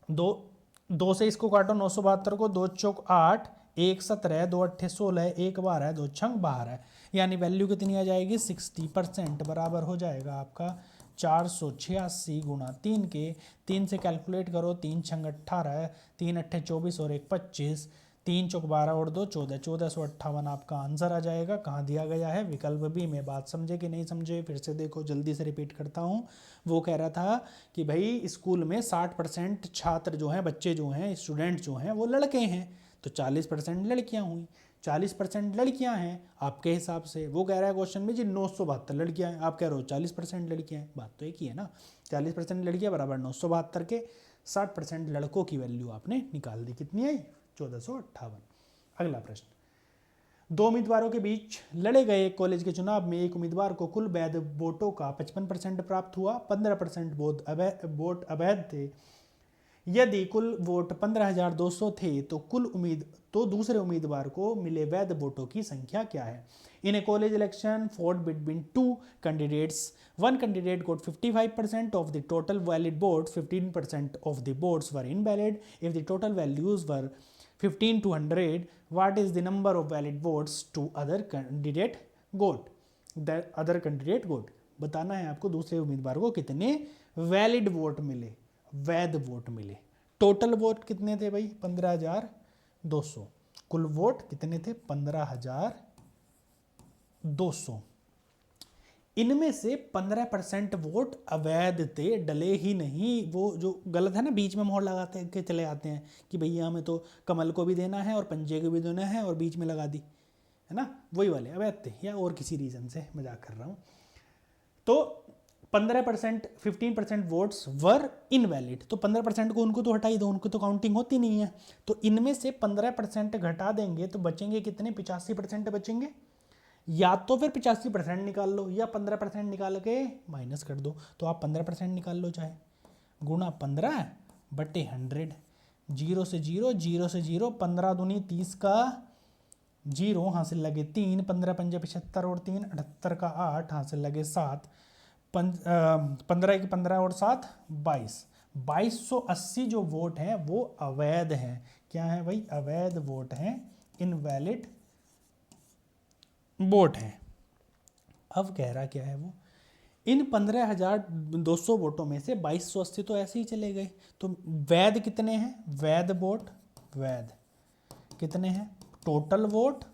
2 से इसको काटो 972 को, 2 चौक 8, 1 17, 2 8 16, 1 12 है, 2 छंग 12 है, यानी वैल्यू कितनी आ जाएगी 60% बराबर हो जाएगा आपका 486 गुणा 3 के, 3 से कैलकुलेट करो, 3 छंग 18, 3 अट्ठे 24 और 1 25, 3 चौक 12 और 2 14, 1458 आपका आंसर आ जाएगा। कहाँ दिया गया है? विकल्प बी में। बात समझे कि नहीं समझे? फिर से देखो, जल्दी से रिपीट करता हूँ। वो कह रहा था कि भाई स्कूल में 60% छात्र जो हैं, बच्चे जो हैं, स्टूडेंट जो हैं वो लड़के हैं, तो 40% लड़कियाँ हुई। 40% लड़कियां हैं आपके हिसाब से। वो कह रहा है क्वेश्चन में जी 972 लड़कियां हैं, आप कह रहे हो 40% लड़कियां हैं। बात तो एक ही है ना, 40% लड़कियां बराबर 972 के 60% लड़कों की वैल्यू आपने निकाल दी। कितनी आई? 1458। अगला प्रश्न, दो उम्मीदवारों के बीच लड़े गए एक कॉलेज के चुनाव में एक उम्मीदवार को कुल वैध वोटों का 55% प्राप्त हुआ, 15% वोट अवैध थे। यदि कुल वोट 15,200 थे तो दूसरे उम्मीदवार को मिले वैध वोटों की संख्या क्या है? In a college election fought between two candidates, one candidate got 55% of the total valid votes, 15% of the votes were invalid. If the total values were 15 to 100, what is the number of valid votes to other candidate got? The other candidate got. बताना है आपको दूसरे उम्मीदवार को कितने valid vote मिले, वैध vote मिले। टोटल वोट कितने थे भाई? 15,200। कुल वोट कितने थे? 15,200। इनमें से 15% वोट अवैध थे, डले ही नहीं। वो जो गलत है ना, बीच में मोहर लगाते हैं कि चले आते हैं कि भैया हमें तो कमल को भी देना है और पंजे को भी देना है, और बीच में लगा दी, है ना, वही वाले अवैध थे, या और किसी रीज़न से मजाक कर रहा हूँ। तो 15%, 15% वोट्स वर इनवैलिड, तो 15% को उनको तो हटा ही दो, उनको तो काउंटिंग होती नहीं है। तो इनमें से 15% घटा देंगे तो बचेंगे कितने? 85% बचेंगे। या तो फिर 85% निकाल लो, या 15% निकाल के माइनस कर दो। तो आप 15% निकाल लो, चाहे गुणा 15/100। 0 से 0, 0 से 0, 15 दूनी 30 का 0, हासिल लगे 3, 15 पंजे 75 और 3 78 का 8, हासिल लगे 7, 15 की 15 और 7 22। 2280 जो वोट हैं वो अवैध हैं। क्या है भाई? अवैध वोट हैं, इनवैलिड वोट हैं। अब कह रहा क्या है वो, इन 15,200 वोटों में से 2280 तो ऐसे ही चले गए, तो वैध कितने हैं? वैध वोट, वैध कितने हैं? टोटल वोट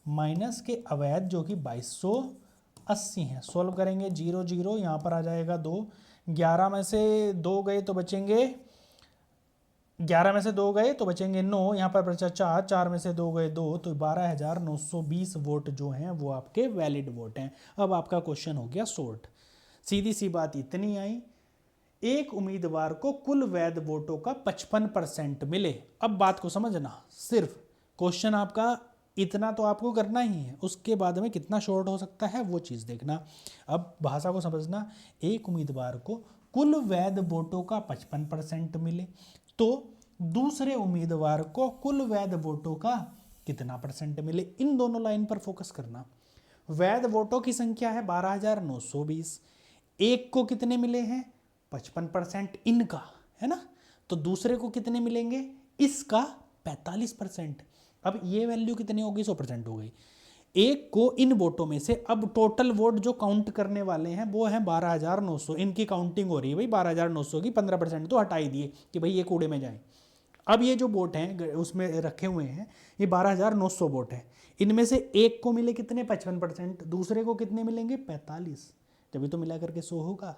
माइनस के अवैध जो कि 2280 हैं। सोल्व करेंगे, 0 0 यहाँ पर आ जाएगा 2, 11 में से 2 गए तो बचेंगे, 11 में से 2 गए तो बचेंगे 9, यहाँ पर बचा 4, 4 में से 2 गए 2, तो 12,920 वोट जो हैं वो आपके वैलिड वोट हैं। अब आपका क्वेश्चन हो गया सॉर्ट। सीधी सी बात इतनी आई, एक उम्मीदवार को कुल वैध वोटों का 55% मिले। अब बात को समझना, सिर्फ क्वेश्चन आपका इतना तो आपको करना ही है, उसके बाद में कितना शॉर्ट हो सकता है वो चीज़ देखना। अब भाषा को समझना, एक उम्मीदवार को कुल वैध वोटों का 55% मिले, तो दूसरे उम्मीदवार को कुल वैध वोटों का कितना परसेंट मिले, इन दोनों लाइन पर फोकस करना। वैध वोटों की संख्या है 12,920, एक को कितने मिले हैं? 55% इनका, है ना, तो दूसरे को कितने मिलेंगे? इसका 45%। अब ये वैल्यू कितनी होगी? 100% हो गई। एक को इन वोटों में से, अब टोटल वोट जो काउंट करने वाले हैं वो है 12,900, इनकी काउंटिंग हो रही है भाई 12,900 की, 15% तो हटा ही दिए कि भाई ये कूड़े में जाए। अब ये जो वोट हैं उसमें रखे हुए हैं, ये 12,900 वोट हैं, इनमें से एक को मिले कितने? 55%, दूसरे को कितने मिलेंगे? 45, तभी तो मिला करके 100 होगा।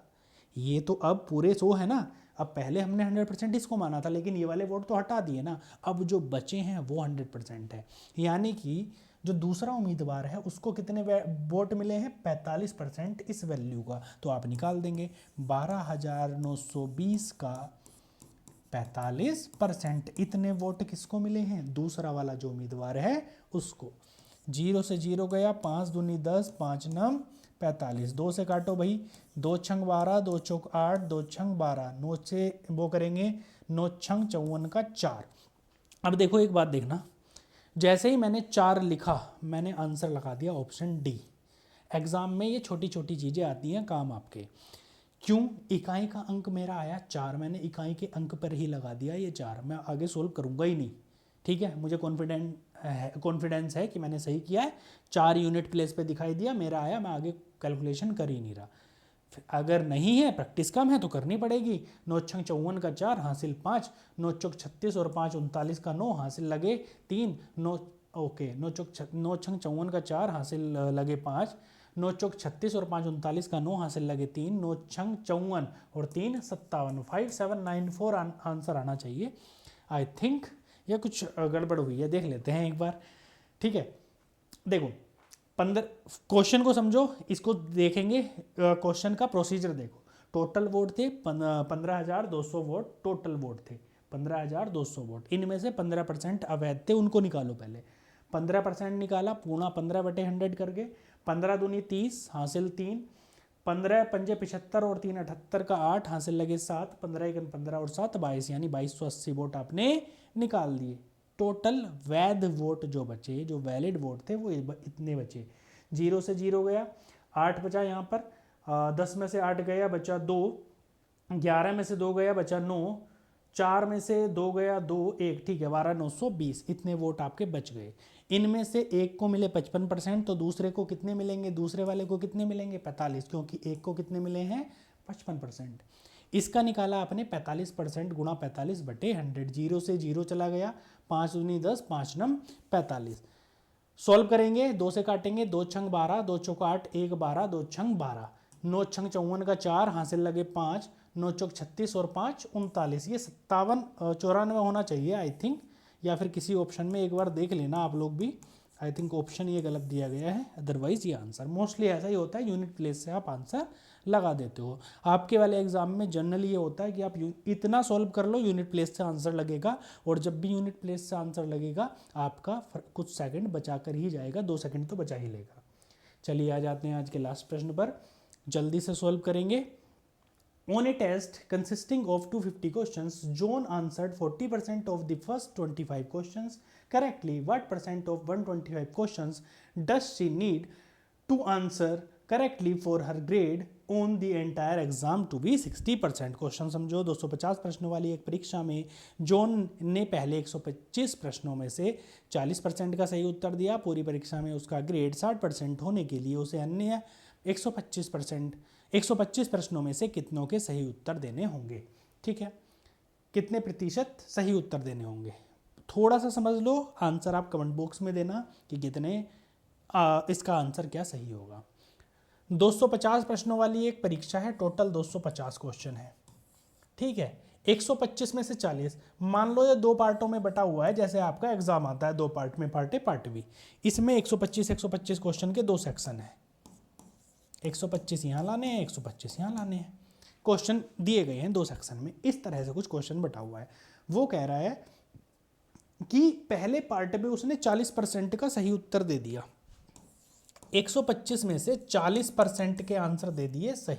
ये तो अब पूरे 100 है ना, अब पहले हमने 100% इसको माना था, लेकिन ये वाले वोट तो हटा दिए ना, अब जो बचे हैं वो 100% है। यानी कि जो दूसरा उम्मीदवार है उसको कितने वोट मिले हैं? 45% इस वैल्यू का, तो आप निकाल देंगे 12,920 का 45%, इतने वोट किसको मिले हैं? दूसरा वाला जो उम्मीदवार है उसको। 0 से 0 गया, 5 दूनी 10, 5 9 45, 2 से काटो भाई, 2 छंग 12, 2 चौक 8, 2 छंग 12, 9 से वो करेंगे 9 छंग 54 का 4। अब देखो एक बात देखना, जैसे ही मैंने 4 लिखा मैंने आंसर लगा दिया ऑप्शन डी। एग्जाम में ये छोटी छोटी चीज़ें आती हैं काम आपके। क्यों? इकाई का अंक मेरा आया 4, मैंने इकाई के अंक पर ही लगा दिया ये 4, मैं आगे सोल्व करूँगा ही नहीं। ठीक है, मुझे कॉन्फिडेंस है कि मैंने सही किया है, 4 यूनिट प्लेस पे दिखाई दिया, मेरा आया, मैं आगे कैलकुलेशन कर ही नहीं रहा। अगर नहीं है, प्रैक्टिस कम है तो करनी पड़ेगी। 9 छंग 54 का 4 हासिल 5, 9 चौक 36 और 5 39 का 9 हासिल लगे 3, 9 ओके 9 छंग 54 का 4 हासिल लगे 5, 9 चौक 36 और 5 39 का 9 हासिल लगे 3, 9 छंग 54 और 3 57, 5794 आंसर आना चाहिए। आई थिंक या कुछ गड़बड़ हुई है, देख लेते हैं एक बार। ठीक है, देखो 15 क्वेश्चन को समझो, इसको देखेंगे। क्वेश्चन का प्रोसीजर देखो। टोटल वोट थे 15,200 वोट टोटल वोट थे, 15,200 वोट। इनमें से 15% अवैध थे, उनको निकालो पहले। 15% निकाला, पूर्णा 15/100 करके, 15 दूनी 30 हासिल 3, 15 पंजे 75 और 3 78 का 8 हासिल लगे 7, 15 एकन 15 और 7 22, यानी 2280 वोट आपने निकाल दिए। टोटल वैध वोट जो बचे, जो वैलिड वोट थे, वो इतने बचे। 0 से 0 गया, 8 बचा यहाँ पर, 10 में से 8 गया बचा 2, 11 में से 2 गया बचा 9, 4 में से 2 गया 2, 1, ठीक है 12,920, इतने वोट आपके बच गए। इनमें से एक को मिले 55%, तो दूसरे को कितने मिलेंगे, दूसरे वाले को कितने मिलेंगे 45, क्योंकि एक को कितने मिले हैं 55%। इसका निकाला आपने 45% गुणा 45/100, 0 से 0 चला गया, 5 दूनी 10, 5 नम 45। सॉल्व करेंगे, 2 से काटेंगे, 2 छंग 12, 2 चौक 8, 1 12, 2 छंग 12, 9 छंग 54 का 4 हासिल लगे 5, 9 चौक 36 और 5 39, ये 57 94 होना चाहिए आई थिंक, या फिर किसी ऑप्शन में एक बार देख लेना आप लोग भी। आई थिंक ऑप्शन ये गलत दिया गया है, अदरवाइज ये आंसर मोस्टली ऐसा ही होता है, यूनिट प्लेस से आप आंसर लगा देते हो। आपके वाले एग्जाम में जनरली ये होता है कि आप इतना सॉल्व कर लो, यूनिट प्लेस से आंसर लगेगा, और जब भी यूनिट प्लेस से आंसर लगेगा आपका कुछ सेकंड बचा कर ही जाएगा, 2 सेकंड तो बचा ही लेगा। चलिए आ जाते हैं आज के लास्ट प्रश्न पर, जल्दी से सॉल्व करेंगे। On a test consisting of 250 questions, John answered 40% of the first 25 questions correctly. What percent of 125 questions does she need to answer correctly for her grade on the entire exam to be 60%? Question समझो, 250 प्रश्नों वाली एक परीक्षा में John ने पहले 125 प्रश्नों में से 40% का सही उत्तर दिया। पूरी परीक्षा में उसका ग्रेड 60% होने के लिए उसे अन्य 125 प्रश्नों में से कितनों के सही उत्तर देने होंगे। ठीक है, कितने प्रतिशत सही उत्तर देने होंगे, थोड़ा सा समझ लो। आंसर आप कमेंट बॉक्स में देना कि कितने इसका आंसर क्या सही होगा। 250 प्रश्नों वाली एक परीक्षा है, टोटल 250 क्वेश्चन है। ठीक है, 125 में से 40, मान लो ये 2 पार्टों में बटा हुआ है, जैसे आपका एग्जाम आता है 2 पार्ट में, पार्ट ए पार्ट बी। इसमें 125 क्वेश्चन के 2 सेक्शन है, 125 यहाँ लाने हैं, 125 यहाँ लाने हैं। क्वेश्चन दिए गए हैं 2 सेक्शन में, इस तरह से कुछ क्वेश्चन बटा हुआ है। वो कह रहा है कि पहले पार्ट में उसने 40% का सही उत्तर दे दिया, 125 में से 40% के आंसर दे दिए सही।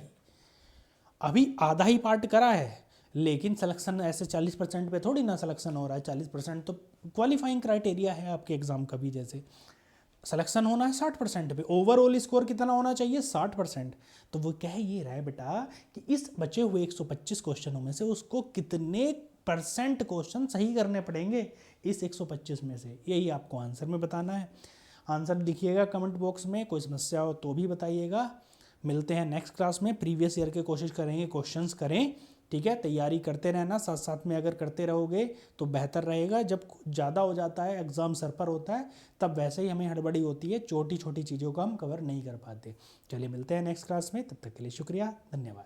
अभी आधा ही पार्ट करा है, लेकिन सिलेक्शन ऐसे 40% पे थोड़ी ना सिलेक्शन हो रहा है। 40% तो क्वालिफाइंग क्राइटेरिया है आपके एग्जाम का भी, जैसे सिलेक्शन होना है 60% पे, ओवरऑल स्कोर कितना होना चाहिए 60%। तो वो कह ये रहा है बेटा कि इस बचे हुए 125 क्वेश्चनों में से उसको कितने % क्वेश्चन सही करने पड़ेंगे इस 125 में से, यही आपको आंसर में बताना है। आंसर लिखिएगा कमेंट बॉक्स में, कोई समस्या हो तो भी बताइएगा। मिलते हैं नेक्स्ट क्लास में, प्रीवियस ईयर के कोशिश करेंगे क्वेश्चंस करें। ठीक है, तैयारी करते रहना, साथ साथ में अगर करते रहोगे तो बेहतर रहेगा। जब ज़्यादा हो जाता है, एग्ज़ाम सर पर होता है, तब वैसे ही हमें हड़बड़ी होती है, छोटी छोटी चीज़ों को हम कवर नहीं कर पाते। चलिए मिलते हैं नेक्स्ट क्लास में, तब तक के लिए शुक्रिया, धन्यवाद।